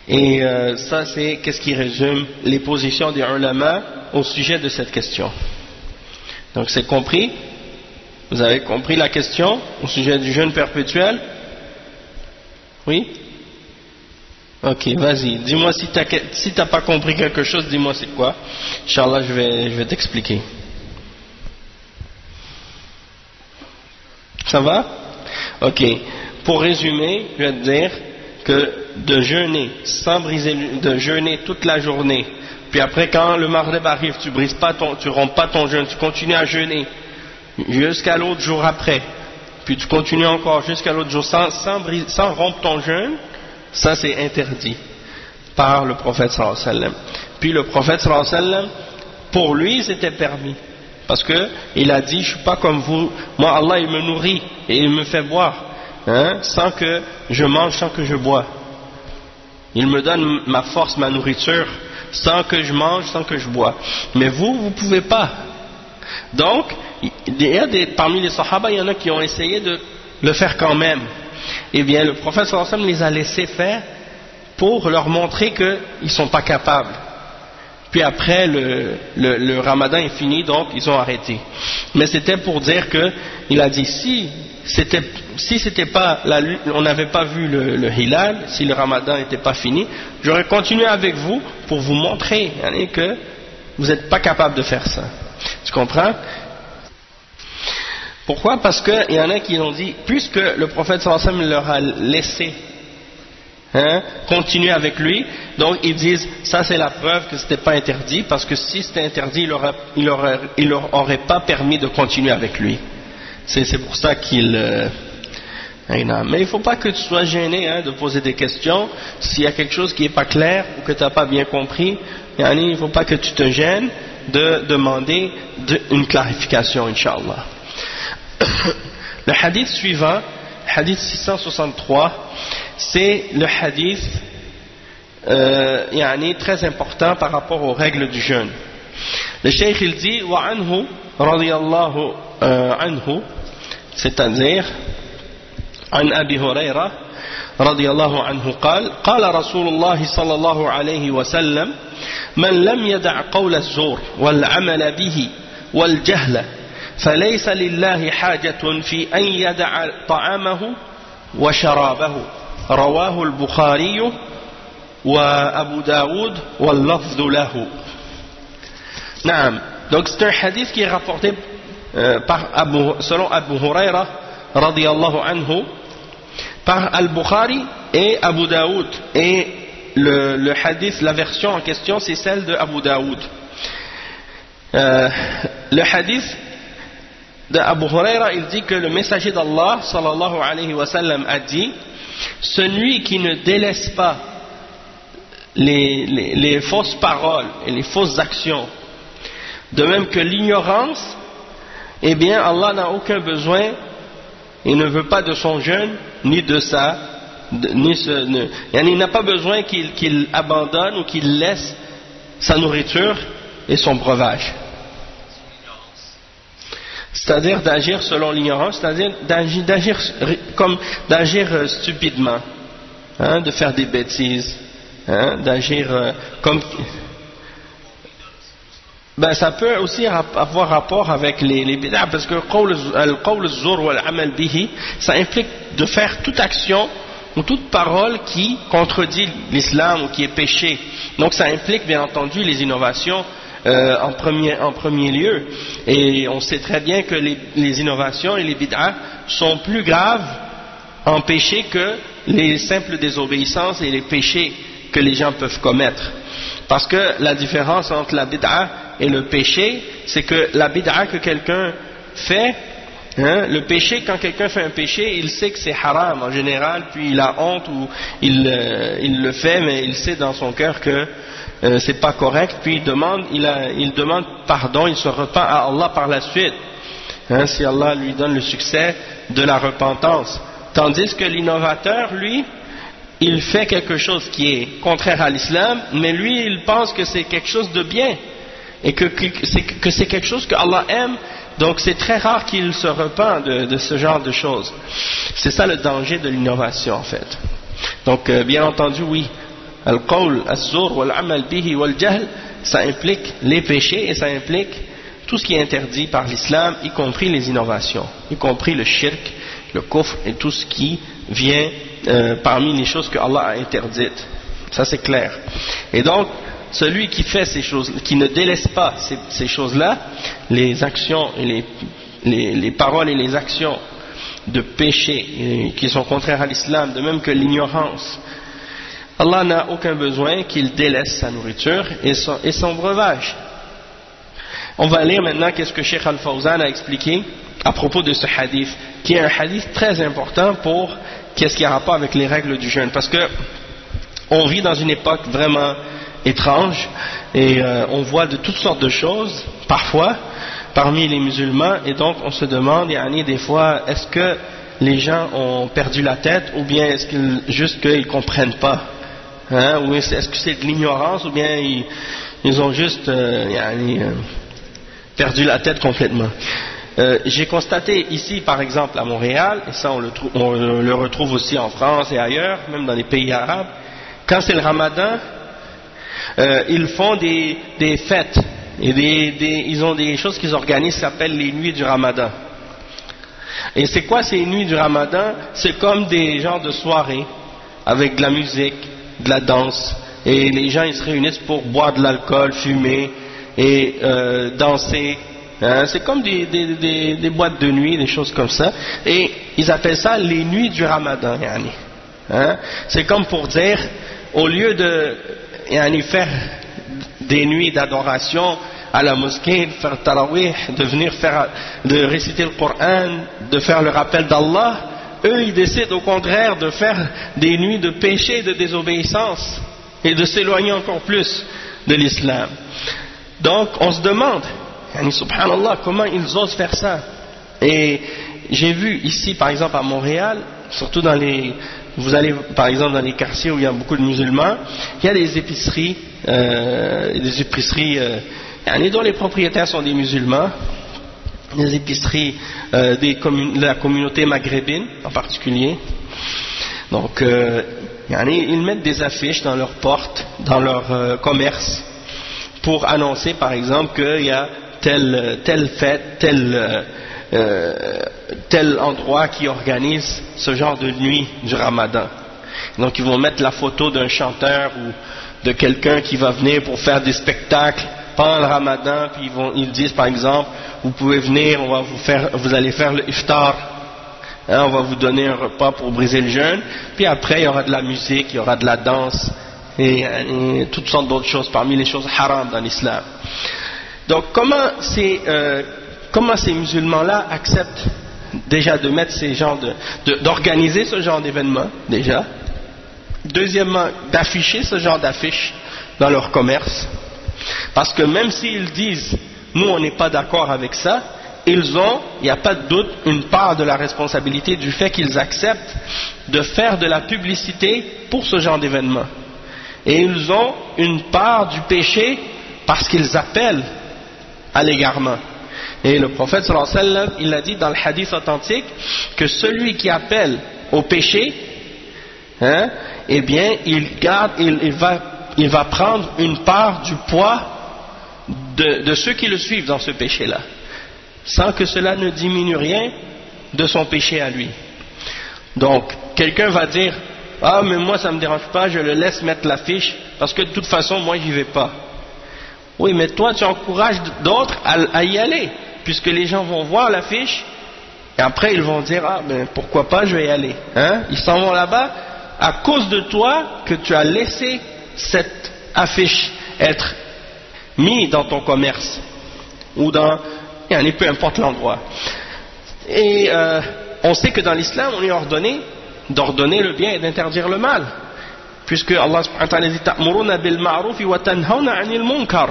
Et ça c'est qu'est-ce qui résume les positions des ulama au sujet de cette question. Donc c'est compris? Vous avez compris la question au sujet du jeûne perpétuel? Oui? Ok, vas-y, dis-moi si t'as pas compris quelque chose, dis-moi c'est quoi. Inch'Allah je vais t'expliquer. Ça va? Ok, pour résumer, je vais te dire que de jeûner sans briser, de jeûner toute la journée, puis après quand le maghrib arrive, tu rompes pas ton jeûne, tu continues à jeûner jusqu'à l'autre jour après, puis tu continues encore jusqu'à l'autre jour sans rompre ton jeûne, ça c'est interdit par le prophète sallallahu alayhi wa sallam. Puis le prophète sallallahu alayhi wa sallam, pour lui c'était permis, parce que il a dit, je suis pas comme vous, moi Allah il me nourrit et il me fait boire, hein, sans que je mange, sans que je bois. Il me donne ma force, ma nourriture, sans que je mange, sans que je bois. Mais vous pouvez pas. Donc, parmi les sahaba, il y en a qui ont essayé de le faire quand même. Eh bien, le prophète sallallahu alayhi wa sallam les a laissés faire pour leur montrer qu'ils ne sont pas capables. Puis après, le ramadan est fini, donc ils ont arrêté. Mais c'était pour dire que, il a dit, si c'était pas on n'avait pas vu le hilal, si le ramadan n'était pas fini, j'aurais continué avec vous pour vous montrer que vous n'êtes pas capable de faire ça. Tu comprends? Pourquoi? Parce qu'il y en a qui ont dit, puisque le prophète sallallahu alayhi wa sallam leur a laissé continuer avec lui, donc ils disent, ça c'est la preuve que c'était pas interdit, parce que si c'était interdit, il leur aurait pas permis de continuer avec lui. C'est pour ça qu'il... mais il ne faut pas que tu sois gêné de poser des questions. S'il y a quelque chose qui n'est pas clair ou que tu n'as pas bien compris, il ne faut pas que tu te gênes de demander une clarification, Inch'Allah. Le hadith suivant, hadith 663, c'est le hadith très important par rapport aux règles du jeûne. Le cheikh il dit wa anhu radiyallahu anhu, c'est-à-dire عن أبي هريرة رضي الله عنه قال رسول الله صلى الله عليه وسلم من لم يدع قول الزور والعمل به والجهل فليس لله حاجة في أن يدع طعامه وشرابه رواه البخاري وأبو داود واللفظ له. نعم, donc c'est un hadith qui est rapporté selon Abu Huraira radiyallahu anhu par Al-Bukhari et Abu Daoud, et le hadith, la version en question c'est celle de Abu Daoud. Le hadith d'Abu Huraira, il dit que le messager d'Allah sallallahu alayhi wa sallam a dit, celui qui ne délaisse pas les fausses paroles et les fausses actions. De même que l'ignorance, eh bien Allah n'a aucun besoin et ne veut pas de son jeûne ni de sa il n'a pas besoin qu'il abandonne ou qu'il laisse sa nourriture et son breuvage. C'est-à-dire d'agir selon l'ignorance, c'est-à-dire d'agir stupidement, hein, de faire des bêtises, hein, d'agir comme... Ben, ça peut aussi avoir rapport avec les bid'a, parce que al-qawl az-zur wal-amal bihi, ça implique de faire toute action ou toute parole qui contredit l'islam ou qui est péché. Donc ça implique bien entendu les innovations en premier lieu. Et on sait très bien que les innovations et les bid'a sont plus graves en péché que les simples désobéissances et les péchés que les gens peuvent commettre. Parce que la différence entre la bid'a et le péché, c'est que la bid'a que quelqu'un fait, hein, le péché, quand quelqu'un fait un péché, il sait que c'est haram en général, puis il a honte ou il le fait, mais il sait dans son cœur que c'est pas correct, puis il demande pardon, il se repent à Allah par la suite, hein, si Allah lui donne le succès de la repentance. Tandis que l'innovateur, lui, il fait quelque chose qui est contraire à l'islam, mais lui, il pense que c'est quelque chose de bien, et que c'est quelque chose que Allah aime. Donc c'est très rare qu'il se repent de ce genre de choses. C'est ça le danger de l'innovation en fait. Donc bien entendu, oui, al-qawl az-zur wal-amal bihi wal-jahl, ça implique les péchés et ça implique tout ce qui est interdit par l'islam, y compris les innovations, y compris le shirk, le kufr et tout ce qui vient parmi les choses que Allah a interdites. Ça c'est clair. Et donc celui qui fait ces choses, qui ne délaisse pas ces choses-là, les actions et les paroles et les actions de péché qui sont contraires à l'islam, de même que l'ignorance, Allah n'a aucun besoin qu'il délaisse sa nourriture et son breuvage. On va lire maintenant qu'est-ce que Cheikh Al-Fawzan a expliqué à propos de ce hadith, qui est un hadith très important pour qu'est-ce qui a rapport avec les règles du jeûne, parce que on vit dans une époque vraiment étrange et on voit de toutes sortes de choses parfois parmi les musulmans, et donc on se demande des fois, est-ce que les gens ont perdu la tête ou bien est-ce juste qu'ils comprennent pas, hein, ou est-ce que c'est de l'ignorance ou bien ils ont juste perdu la tête complètement. J'ai constaté ici par exemple à Montréal, et ça on le retrouve aussi en France et ailleurs, même dans les pays arabes, quand c'est le Ramadan, ils font des fêtes et ils ont des choses qu'ils organisent qui s'appellent les nuits du Ramadan. Et c'est quoi ces nuits du Ramadan? C'est comme des genres de soirées avec de la musique, de la danse, et les gens ils se réunissent pour boire de l'alcool, fumer et danser. Hein? C'est comme des boîtes de nuit, des choses comme ça, et ils appellent ça les nuits du Ramadan. Hein? C'est comme pour dire, au lieu de faire des nuits d'adoration à la mosquée, de faire tarawih, de réciter le Coran, de faire le rappel d'Allah, eux ils décident au contraire de faire des nuits de péché, de désobéissance et de s'éloigner encore plus de l'islam. Donc on se demande, subhanallah, comment ils osent faire ça. Et j'ai vu ici par exemple à Montréal, surtout vous allez par exemple dans les quartiers où il y a beaucoup de musulmans, il y a des épiceries dont les propriétaires sont des musulmans, des épiceries de la communauté maghrébine en particulier. Donc ils mettent des affiches dans leurs portes, dans leur commerce, pour annoncer par exemple qu'il y a telle fête, tel endroit qui organise ce genre de nuit du Ramadan. Donc ils vont mettre la photo d'un chanteur ou de quelqu'un qui va venir pour faire des spectacles pendant le Ramadan, puis ils disent par exemple, vous pouvez venir, vous allez faire le iftar, hein, on va vous donner un repas pour briser le jeûne, puis après il y aura de la musique, il y aura de la danse et toutes sortes d'autres choses parmi les choses haram dans l'islam. Donc comment ces musulmans-là acceptent déjà de mettre ces genres d'organiser ce genre d'événement déjà, Deuxièmement, d'afficher ce genre d'affiches dans leur commerce. Parce que même s'ils disent, nous on n'est pas d'accord avec ça, ils ont, il n'y a pas de doute, une part de la responsabilité du fait qu'ils acceptent de faire de la publicité pour ce genre d'événement. Et ils ont une part du péché parce qu'ils appellent à l'égarement. Et le prophète sallallahu alayhi wa sallam, il a dit dans le hadith authentique que celui qui appelle au péché, eh bien, il va prendre une part du poids de ceux qui le suivent dans ce péché-là, sans que cela ne diminue rien de son péché à lui. Donc, quelqu'un va dire, ah, mais moi ça me dérange pas, je le laisse mettre l'affiche, parce que de toute façon, moi j'y vais pas. Oui, mais toi tu encourages d'autres à y aller, puisque les gens vont voir l'affiche, et après ils vont dire, ah, ben pourquoi pas, je vais y aller. Ils s'en vont là-bas à cause de toi que tu as laissé cette affiche être mise dans ton commerce, ou dans, peu importe l'endroit. Et on sait que dans l'islam, on est ordonné d'ordonner le bien et d'interdire le mal, puisque Allah subhanahu wa ta'ala dit ta'muruna bil ma'ruf wa tanhauna 'anil munkar.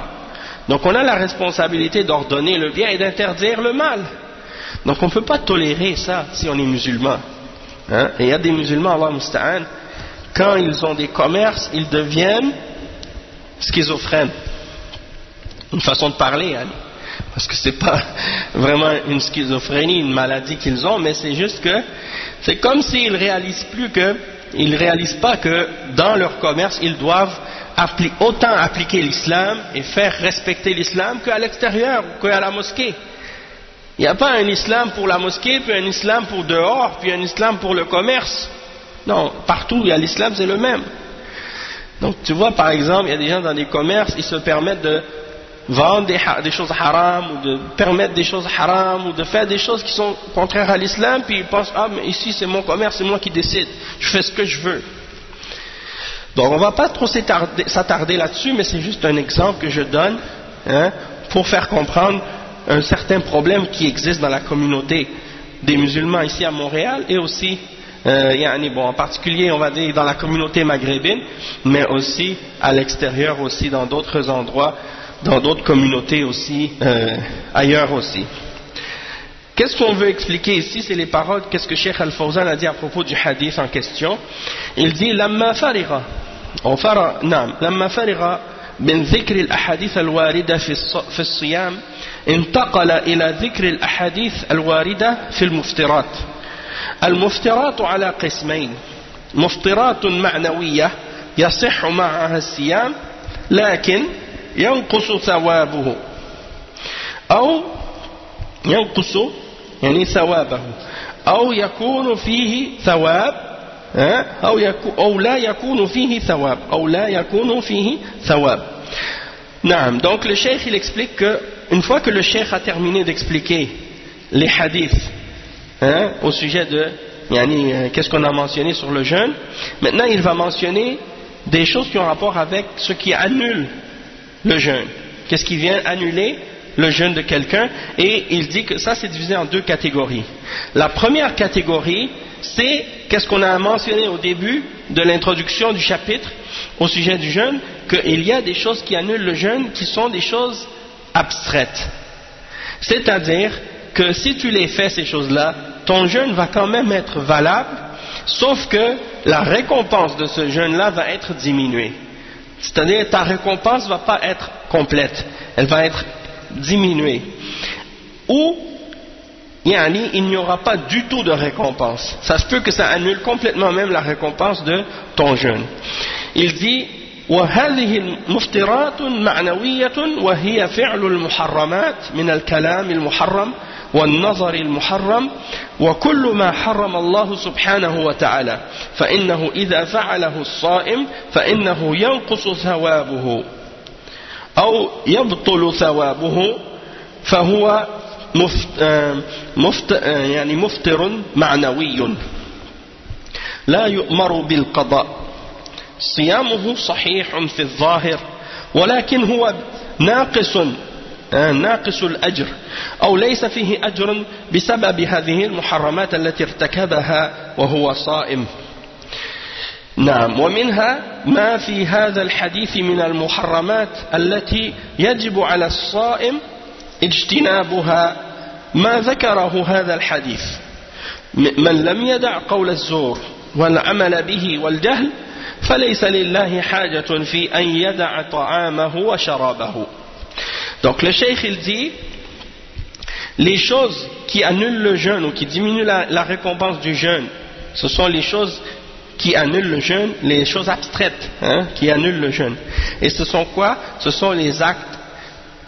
Donc on a la responsabilité d'ordonner le bien et d'interdire le mal. Donc on ne peut pas tolérer ça si on est musulman. Et il y a des musulmans, Allah musta'an, quand ils ont des commerces, ils deviennent schizophrènes. Une façon de parler, parce que c'est pas vraiment une schizophrénie, une maladie qu'ils ont, mais c'est juste que c'est comme s'ils réalisent pas que dans leur commerce ils doivent autant appliquer l'islam et faire respecter l'islam qu'à l'extérieur ou qu'à la mosquée. Il n'y a pas un islam pour la mosquée, puis un islam pour dehors, puis un islam pour le commerce. Non, partout il y a l'islam, c'est le même. Donc tu vois, par exemple, il y a des gens dans des commerces, ils se permettent de vendre des choses haram, ou de permettre des choses haram, ou de faire des choses qui sont contraires à l'islam, puis ils pensent, ah mais ici c'est mon commerce, c'est moi qui décide, je fais ce que je veux. Donc on ne va pas trop s'attarder là-dessus, mais c'est juste un exemple que je donne pour faire comprendre un certain problème qui existe dans la communauté des musulmans ici à Montréal, et aussi en particulier on va dire dans la communauté maghrébine, mais aussi à l'extérieur, aussi dans d'autres endroits, dans d'autres communautés aussi, ailleurs aussi. Qu'est-ce qu'on veut expliquer ici? C'est les paroles, qu'est-ce que Cheikh Al-Fawzan a dit à propos du hadith en question. Il dit لما فرغ من ذكر الأحاديث الواردة في الصيام انتقل إلى ذكر الأحاديث الواردة في المفطرات. المفطرات على قسمين: مفطرات معنوية يصح معها الصيام لكن ينقص ثوابه، أو ينقص ثوابه، أو يكون فيه ثواب، أو لا يكون فيه ثواب، أو لا يكون فيه ثواب. نعم. Donc le cheikh il explique que une fois que le cheikh a terminé d'expliquer les hadiths au sujet de qu'est-ce qu'on a mentionné sur le jeûne, maintenant il va mentionner des choses qui ont rapport avec ce qui annule le jeûne. Qu'est-ce qui vient annuler le jeûne de quelqu'un? Et il dit que ça c'est divisé en deux catégories. La première catégorie, c'est qu'est-ce qu'on a mentionné au début de l'introduction du chapitre au sujet du jeûne, qu'il y a des choses qui annulent le jeûne qui sont des choses abstraites. C'est-à-dire que si tu les fais, ces choses-là, ton jeûne va quand même être valable, sauf que la récompense de ce jeûne-là va être diminuée. C'est-à-dire ta récompense ne va pas être complète, elle va être diminuée. Ou il n'y aura pas du tout de récompense. Ça se peut que ça annule complètement même la récompense de ton jeûne. Il dit وهذه مفطرات معنوية وهي فعل المحرمات من الكلام المحرم والنظر المحرم وكل ما حرم الله سبحانه وتعالى فإنه إذا فعله الصائم فإنه ينقص ثوابه أو يبطل ثوابه فهو مفطر معنوي لا يؤمر بالقضاء صيامه صحيح في الظاهر ولكن هو ناقص الأجر أو ليس فيه أجر بسبب هذه المحرمات التي ارتكبها وهو صائم. نعم. ومنها ما في هذا الحديث من المحرمات التي يجب على الصائم اجتنابها ما ذكره هذا الحديث من لم يدع قول الزور والعمل به والجهل فليس لله حاجة في أن يدع طعامه وشرابه. Donc le cheikh il dit les choses qui annulent le jeûne ou qui diminuent la récompense du jeûne, ce sont les choses qui annulent le jeûne, les choses abstraites qui annulent le jeûne. Et ce sont quoi? Ce sont les actes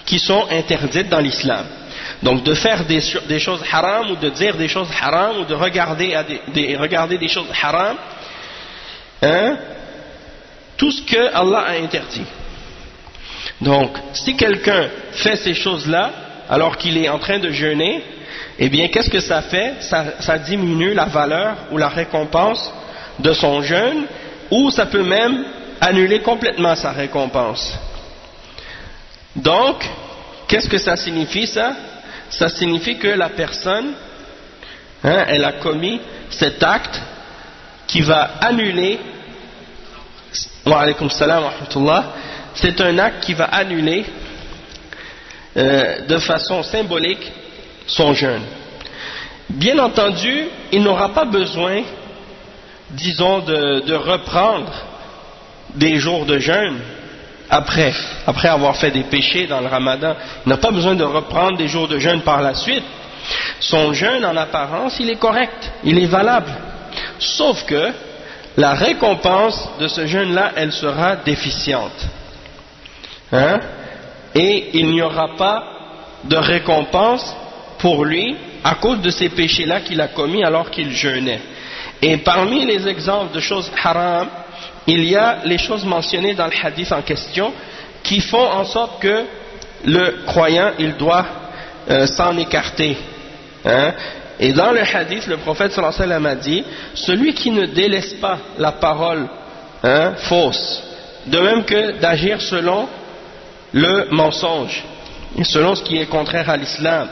qui sont interdites dans l'islam. Donc de faire des choses haram ou de dire des choses haram ou de regarder des choses haram, tout ce que Allah a interdit. Donc si quelqu'un fait ces choses-là alors qu'il est en train de jeûner, eh bien qu'est-ce que ça fait? Ça diminue la valeur ou la récompense de son jeûne, ou ça peut même annuler complètement sa récompense. Donc qu'est-ce que ça signifie ça? Ça signifie que la personne, elle a commis cet acte qui va annuler, wa alaykum salam wa rahmatullah, c'est un acte qui va annuler de façon symbolique son jeûne. Bien entendu, il n'aura pas besoin, disons, de reprendre des jours de jeûne après avoir fait des péchés dans le ramadan. Il n'a pas besoin de reprendre des jours de jeûne par la suite. Son jeûne en apparence, il est correct, il est valable, sauf que la récompense de ce jeûne-là, elle sera déficiente, et il n'y aura pas de récompense pour lui à cause de ces péchés-là qu'il a commis alors qu'il jeûnait. Et parmi les exemples de choses haram, il y a les choses mentionnées dans le hadith en question qui font en sorte que le croyant, il doit s'en écarter. Et dans le hadith, le prophète sallallahu alayhi wa sallam a dit, celui qui ne délaisse pas la parole fausse, de même que d'agir selon le mensonge, et selon ce qui est contraire à l'islam,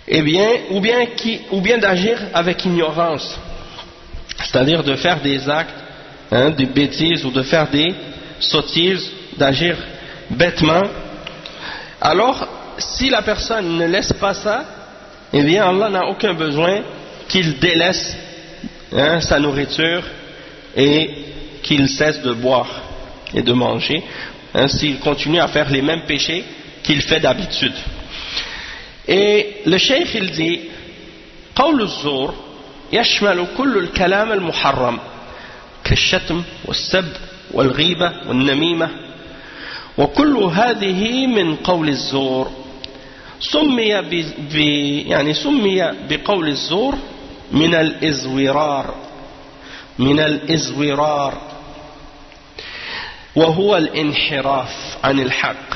eh bien, ou bien d'agir avec ignorance, c'est-à-dire de faire des actes, des bêtises, ou de faire des sottises, d'agir bêtement. Alors, si la personne ne laisse pas ça, eh bien Allah n'a aucun besoin qu'il délaisse sa nourriture et qu'il cesse de boire et de manger, s'il continue à faire les mêmes péchés qu'il fait d'habitude. Et le cheikh il dit قول الزور يشمل كل الكلام المحرم كالشتم والسب والغيبة والنميمة وكل هذه من قول الزور. سمي بقول الزور من الإزورار وهو الانحراف عن الحق،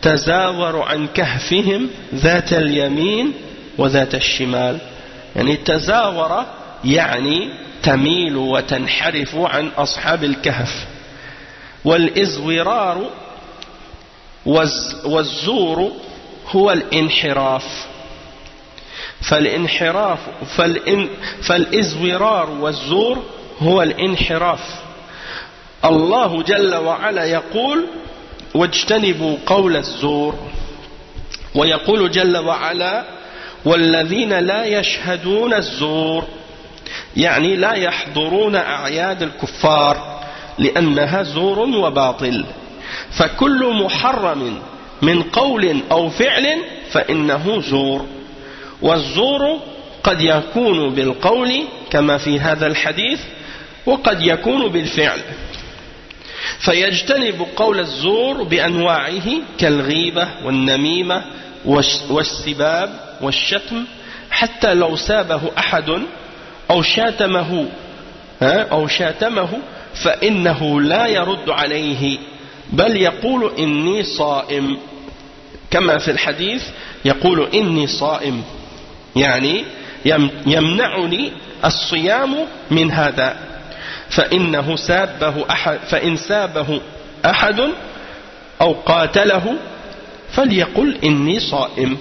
تزاور عن كهفهم ذات اليمين وذات الشمال. يعني تزاور يعني تميل وتنحرف عن أصحاب الكهف. والإزورار والزور هو الانحراف. فالإزورار والزور هو الانحراف. الله جل وعلا يقول واجتنبوا قول الزور، ويقول جل وعلا والذين لا يشهدون الزور، يعني لا يحضرون أعياد الكفار لأنها زور وباطل. فكل محرم من قول أو فعل فإنه زور، والزور قد يكون بالقول كما في هذا الحديث وقد يكون بالفعل. فيجتنب قول الزور بأنواعه كالغيبة والنميمة والسباب والشتم، حتى لو سابه أحد أو شاتمه فإنه لا يرد عليه بل يقول إني صائم، كما في الحديث يقول إني صائم، يعني يمنعني الصيام من هذا. فإن سابه أحد أو قاتله فليقل إني صائم.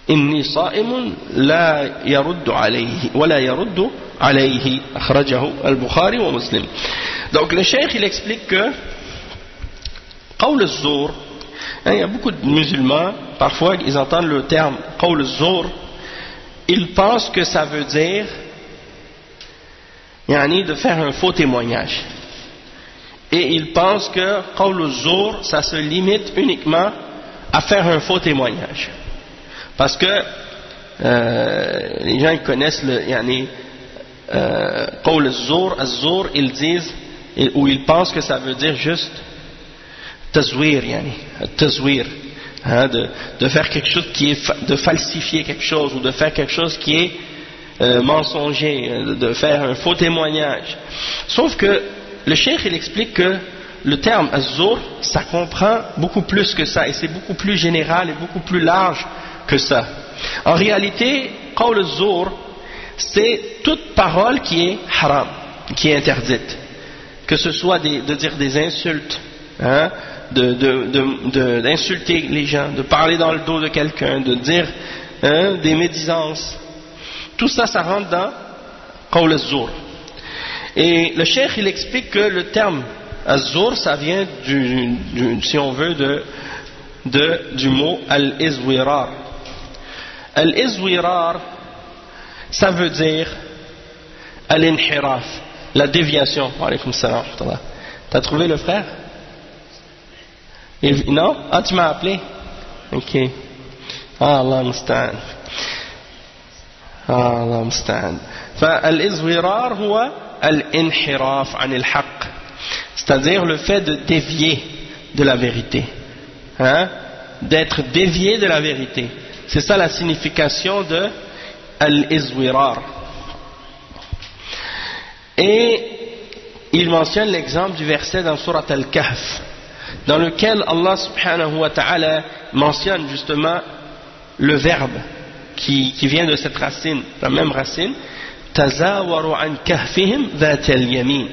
إني صائم لا يرد عليه ولا يرد عليه أخرجه البخاري ومسلم. Donc le cheikh il explique que قول الزور, il y a beaucoup de musulmans parfois ils entendent le terme قول الزور, ils pensent que ça veut dire يعني de faire un faux témoignage, et ils pensent que قول الزور ça se limite uniquement à faire un faux témoignage, parce que les gens ils connaissent le يعني قول الزور, الزور ils disent ou ils pensent que ça veut dire juste tazwir, yani tazwir, de faire quelque chose qui est de falsifier quelque chose, ou de faire quelque chose qui est mensonger, de faire un faux témoignage. Sauf que le cheikh il explique que le terme az-zur ça comprend beaucoup plus que ça, et c'est beaucoup plus général et beaucoup plus large que ça. En réalité, qawl az-zur c'est toute parole qui est haram, qui est interdite, que ce soit de dire des insultes, d'insulter les gens, de parler dans le dos de quelqu'un, de dire des médisances. Tout ça, ça rentre dans qawl az-zur. Et le cheikh il explique que le terme az-zur ça vient si on veut du mot al-izwirar. Al-izwirar ça veut dire al-inhiraf, la déviation. Wa alaykoum salam. T'as trouvé le frère? Non? Ah, tu m'as appelé? Ok. Ah, Allah musta'an. Ah, Allah musta'an. Al-izwirar huwa al-inhiraf an al-haqq, c'est-à-dire le fait de dévier de la vérité, d'être dévié de la vérité. C'est ça la signification de al-izwirar. Et il mentionne l'exemple du verset dans Surat Al-Kahf, dans lequel Allah subhanahu wa ta'ala mentionne justement le verbe qui vient de cette racine, la même racine, tazawaru an kahfihim dhat al-yamin,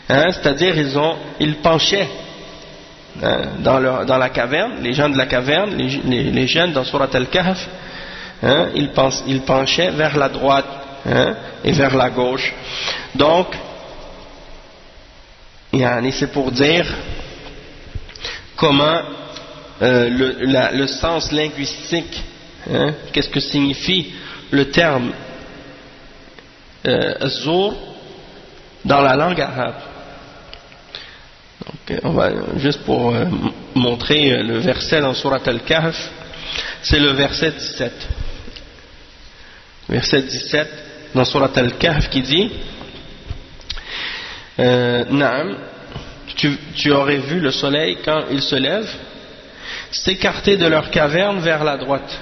c'est-à-dire ils penchaient dans la caverne, les gens de la caverne, les jeunes dans Surat Al-Kahf, ils penchaient vers la droite et vers la gauche. Donc c'est pour dire comment le sens linguistique, qu'est-ce que signifie le terme az-zur dans la langue arabe. Donc, on va juste pour montrer le verset dans Surat Al-Kahf, c'est le verset 17. Verset 17 dans Surat Al-Kahf qui dit Naam, tu aurais vu le soleil quand il se lève s'écarter de leur caverne vers la droite.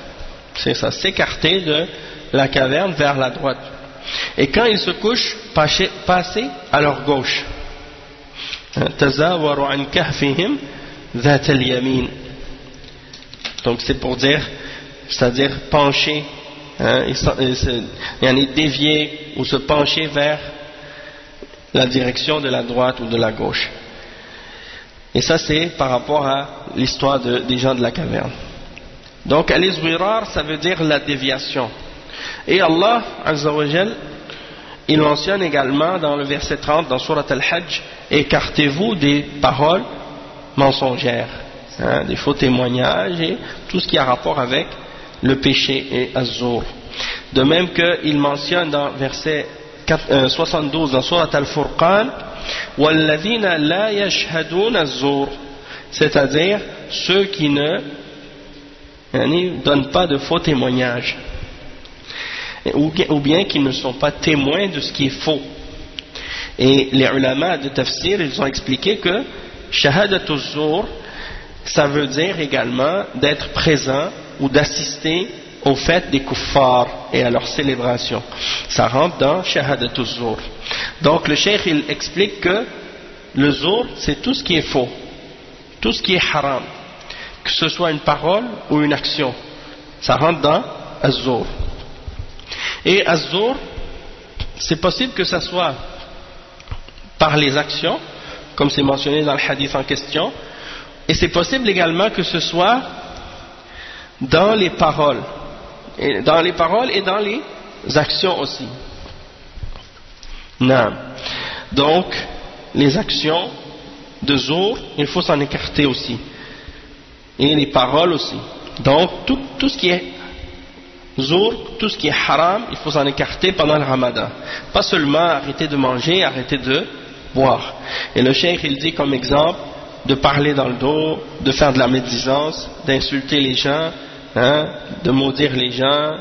C'est ça, s'écarter de la caverne vers la droite. Et quand ils se couchent, passer à leur gauche. Tazawaru an kahfihim dhat al-yamin. Donc c'est pour dire, c'est-à-dire pencher, dévier ou se pencher vers la direction de la droite ou de la gauche. Et ça c'est par rapport à l'histoire des gens de la caverne. Donc al-izwirar ça veut dire la déviation. Et Allah Azza wa Jal il mentionne également dans le verset 30 dans Surat Al-Hajj, écartez-vous des paroles mensongères, des faux témoignages et tout ce qui a rapport avec le péché et az-zur. De même qu'il mentionne dans verset 72 dans Surat Al-Furqan, وَالَّذِينَ لَا يَشْهَدُونَ الزُّورَ, c'est-à-dire ceux qui ne donnent pas de faux témoignages, ou bien qui ne sont pas témoins de ce qui est faux. Et les ulama de tafsir ils ont expliqué que shahadatu zur ça veut dire également d'être présent ou d'assister aux fêtes des kuffars et à leurs célébrations. Ça rentre dans shahadatu zur. Donc le cheikh il explique que le zur c'est tout ce qui est faux, tout ce qui est haram, que ce soit une parole ou une action, ça rentre dans az-zur. Et az-zur, c'est possible que ça soit par les actions, comme c'est mentionné dans le hadith en question, et c'est possible également que ce soit dans les paroles, et dans les actions aussi. Non. Donc, les actions de zour, il faut s'en écarter aussi. Et les paroles aussi. Donc, tout ce qui est zour, tout ce qui est haram, il faut s'en écarter pendant le ramadan. Pas seulement arrêter de manger, arrêter de boire. Et le cheikh, il dit comme exemple, de parler dans le dos, de faire de la médisance, d'insulter les gens, de maudire les gens,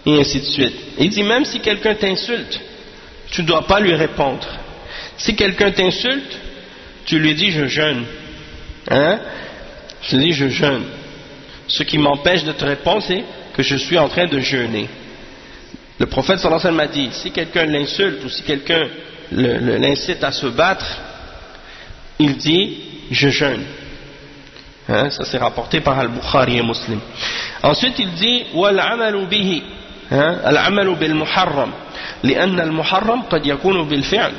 et ainsi de suite. Et il dit même si quelqu'un t'insulte, tu ne dois pas lui répondre. Si quelqu'un t'insulte, tu lui dis je jeûne. Tu dis je jeûne. Ce qui m'empêche de te répondre, c'est que je suis en train de jeûner. Le prophète sallallahu alayhi wa sallam m'a dit, si quelqu'un l'insulte ou si quelqu'un l'incite à se battre, il dit je jeûne. Ça c'est rapporté par Al-Bukhari et Muslim. Ensuite il dit wal-amalu bihi, al-amalu bil-muharram, لأن المحرم قد يكون بالفعل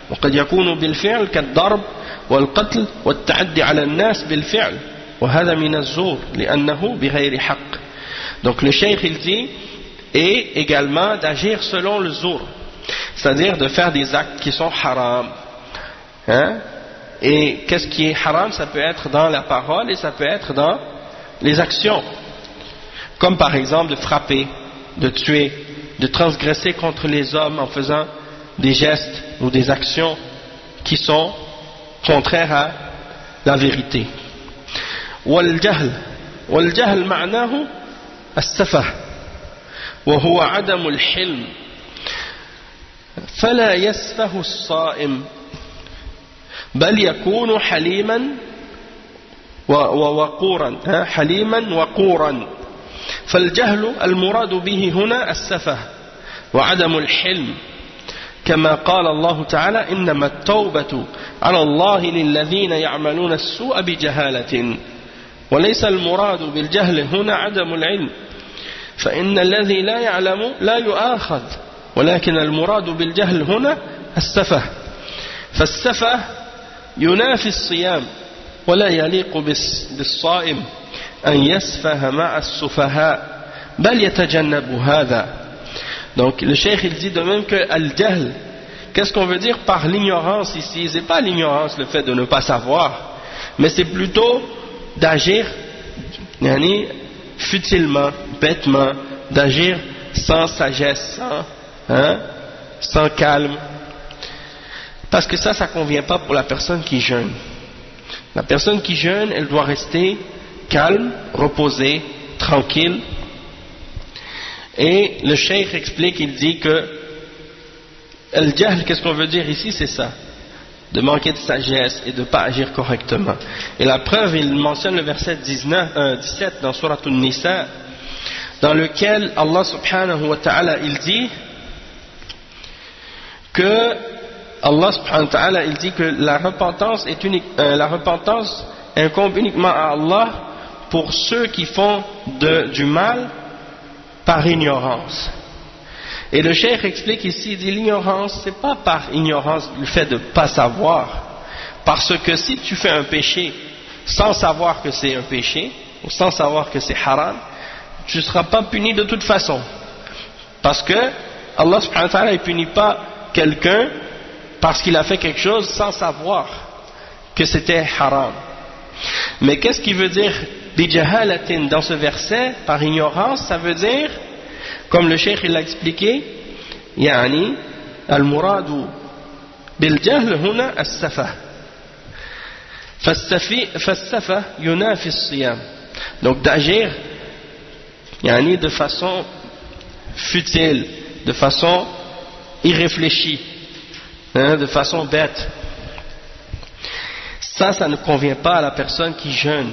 وقد يكون بالفعل كالضرب والقتل والتعدي على الناس بالفعل وهذا من الزور لأنه بغير حق. Donc le cheikh il dit et également d'agir selon le zour, c'est-à-dire de faire des actes qui sont haram. Et qu'est-ce qui est haram? Ça peut être dans la parole et ça peut être dans les actions, comme par exemple de frapper, de tuer, de transgresser contre les hommes en faisant des gestes ou des actions qui sont contraires à la vérité. والجهل معناه السفه وهو عدم الحلم فلا يسفه الصائم بل يكون حليما وقورا فالجهل المراد به هنا السفه وعدم الحلم كما قال الله تعالى إنما التوبة على الله للذين يعملون السوء بجهالة وليس المراد بالجهل هنا عدم العلم فإن الذي لا يعلم لا يؤاخذ ولكن المراد بالجهل هنا السفه فالسفه ينافي الصيام ولا يليق بالصائم أن يسفه مع السفهاء بل يتجنب هذا. Donc le cheikh il dit de même que al-jahl, qu'est-ce qu'on veut dire par l'ignorance ici? C'est pas l'ignorance le fait de ne pas savoir, mais c'est plutôt d'agir futilement, bêtement, d'agir sans sagesse, sans calme, parce que ça convient pas pour la personne qui jeûne. La personne qui jeûne, elle doit rester calme, reposée, tranquille. Et le cheikh explique, il dit que al-jahl, qu'est-ce qu'on veut dire ici? C'est ça, de manquer de sagesse et de ne pas agir correctement. Et la preuve, il mentionne le verset 17 dans Surat An-Nisa, dans lequel Allah subhanahu wa ta'ala il dit que la repentance incombe uniquement à Allah pour ceux qui font du mal par ignorance. Et le cheikh explique ici, il dit l'ignorance, c'est pas par ignorance le fait de ne pas savoir, parce que si tu fais un péché sans savoir que c'est un péché ou sans savoir que c'est haram, tu ne seras pas puni de toute façon, parce que Allah subhanahu wa ta'ala ne punit pas quelqu'un parce qu'il a fait quelque chose sans savoir que c'était haram. Mais qu'est-ce qu'il veut dire bijahalatin dans ce verset? Par ignorance, ça veut dire, comme le cheikh il l'a expliqué, yani al-muradu bil-jahl huna as-safa fas-safa yunafi as-siyam, donc d'agir yani de façon futile, de façon irréfléchie, de façon bête. Ça ne convient pas à la personne qui jeûne,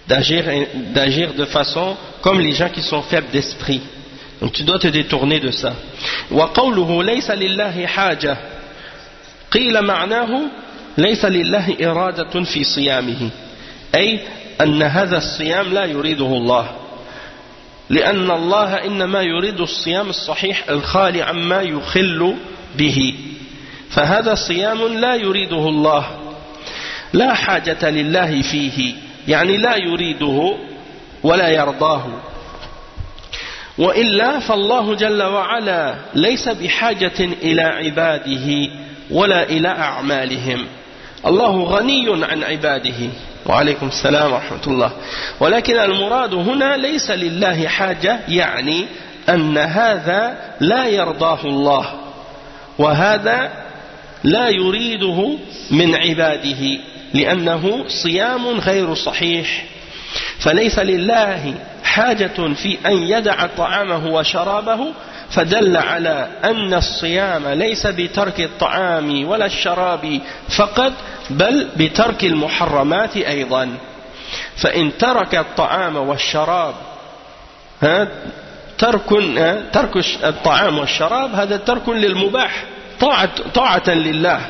d'agir de façon comme les gens qui sont faibles d'esprit. Donc tu dois te détourner de ça. وَقَوْلُهُ لَيْسَ لِلَّهِ حَاجَةٌ قِيلَ مَعْنَاهُ لَيْسَ لِلَّهِ إِرَادَةٌ فِي صِيَامِهِ أي أن هذا الصيام لا يريده الله لأن الله إنما يريد الصيام الصحيح الخالي عما يخل به فهذا صيام لا يريده الله لا حاجة لله فيه يعني لا يريده ولا يرضاه وإلا فالله جل وعلا ليس بحاجة إلى عباده ولا إلى أعمالهم الله غني عن عباده وعليكم السلام ورحمة الله ولكن المراد هنا ليس لله حاجة يعني أن هذا لا يرضاه الله وهذا لا يريده من عباده لأنه صيام غير صحيح فليس لله حاجة في أن يدع طعامه وشرابه فدل على أن الصيام ليس بترك الطعام ولا الشراب فقط بل بترك المحرمات أيضا فإن ترك الطعام والشراب ترك الطعام والشراب هذا ترك للمباح طاعة لله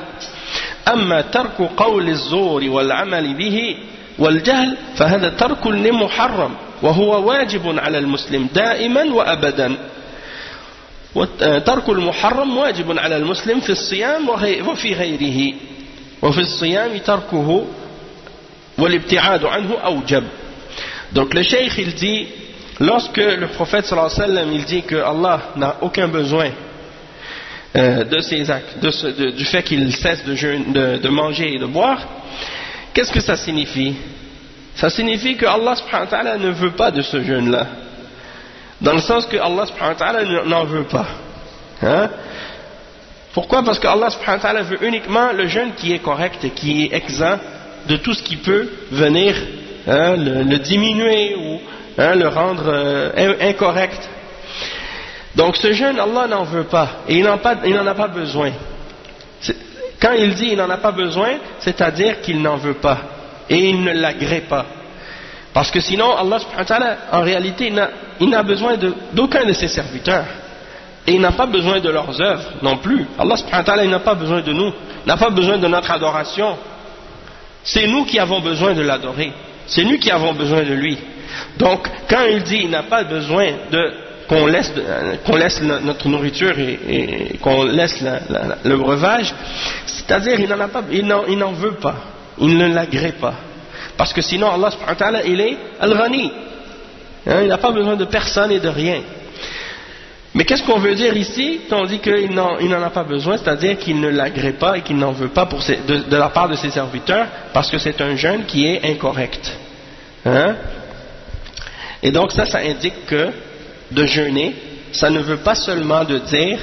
أما ترك قول الزور والعمل به والجهل فهذا ترك لمحرم وهو واجب على المسلم دائما وأبدا وترك المحرم واجب على المسلم في الصيام وفي غيره وفي الصيام تركه والابتعاد عنه أوجب. Donc le cheikh il dit lorsque le prophète sallallahu alayhi wa sallam il dit que Allah n'a aucun besoin de ses actes, du fait qu'il cesse de manger et de boire, qu'est-ce que ça signifie? Ça signifie que Allah subhanahu wa ta'ala ne veut pas de ce jeûne-là. Dans le sens que Allah subhanahu wa ta'ala n'en veut pas. Hein? Pourquoi? Parce que Allah subhanahu wa ta'ala veut uniquement le jeûne qui est correct et qui est exempt de tout ce qui peut venir le diminuer ou le rendre incorrect. Donc ce jeûne, Allah n'en veut pas et il n'en a pas besoin. Quand il dit il n'en a pas besoin, c'est-à-dire qu'il n'en veut pas et il ne l'agrée pas. Parce que sinon Allah subhanahu wa ta'ala en réalité il n'a besoin d'aucun de ses serviteurs et il n'a pas besoin de leurs œuvres non plus. Allah subhanahu wa ta'ala il n'a pas besoin de nous, n'a pas besoin de notre adoration. C'est nous qui avons besoin de l'adorer, c'est nous qui avons besoin de lui. Donc quand il dit il n'a pas besoin qu'on laisse notre nourriture et qu'on laisse le breuvage, c'est-à-dire il n'en veut pas, il ne l'agrée pas. Parce que sinon Allah subhanahu wa ta'ala il est al-Ghani, il n'a pas besoin de personne et de rien. Mais qu'est-ce qu'on veut dire ici quand on dit qu'il n'en a pas besoin, c'est-à-dire qu'il ne l'agrée pas et qu'il n'en veut pas de la part de ses serviteurs, parce que c'est un jeûne qui est incorrect. Et donc ça indique que de jeûner, ça ne veut pas seulement dire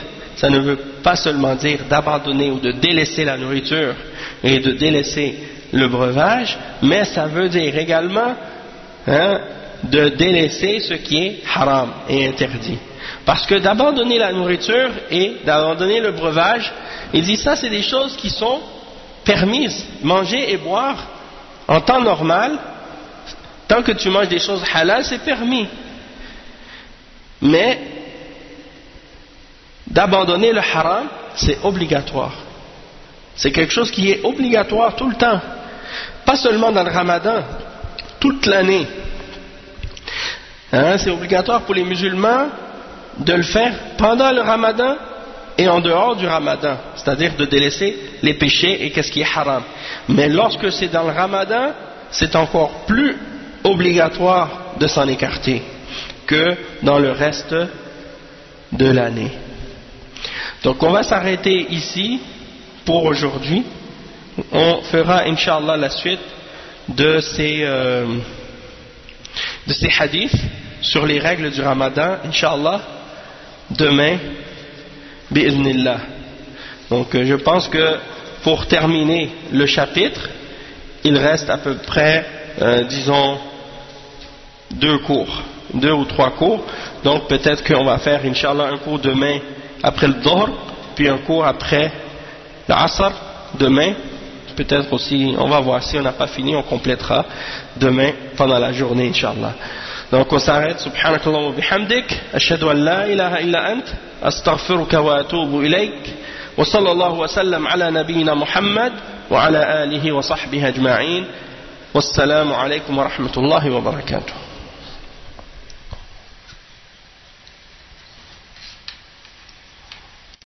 d'abandonner ou de délaisser la nourriture et de délaisser le breuvage, mais ça veut dire également de délaisser ce qui est haram et interdit. Parce que d'abandonner la nourriture et d'abandonner le breuvage, il dit ça c'est des choses qui sont permises. Manger et boire en temps normal, tant que tu manges des choses halal, c'est permis. Mais d'abandonner le haram, c'est obligatoire. C'est quelque chose qui est obligatoire tout le temps. Pas seulement dans le ramadan, toute l'année. C'est obligatoire pour les musulmans de le faire pendant le ramadan et en dehors du ramadan. C'est-à-dire de délaisser les péchés et qu'est-ce qui est haram. Mais lorsque c'est dans le ramadan, c'est encore plus obligatoire de s'en écarter que dans le reste de l'année. Donc on va s'arrêter ici pour aujourd'hui. On fera Inch'Allah la suite de ces hadiths sur les règles du Ramadan, Inch'Allah, demain, bi'idhnillah. Donc je pense que pour terminer le chapitre, il reste à peu près, disons, 2 ou 3 cours. Donc peut-être qu'on va faire Inch'Allah un cours demain après le Dhuhr, puis un cours après l'Asr demain. Peut-être aussi, on va voir, si on n'a pas fini, on complétera demain pendant la journée Inch'Allah. Donc on s'arrête. Subhanakallah wa bihamdik, ashhadu an la ilaha illa ant, astaghfiruka wa atubu ilayk, wa sallallahu wa sallam ala nabiyyina Muhammad wa ala alihi wa sahbihi ajma'in. Wassalamu alaykum wa rahmatullahi wa barakatuh.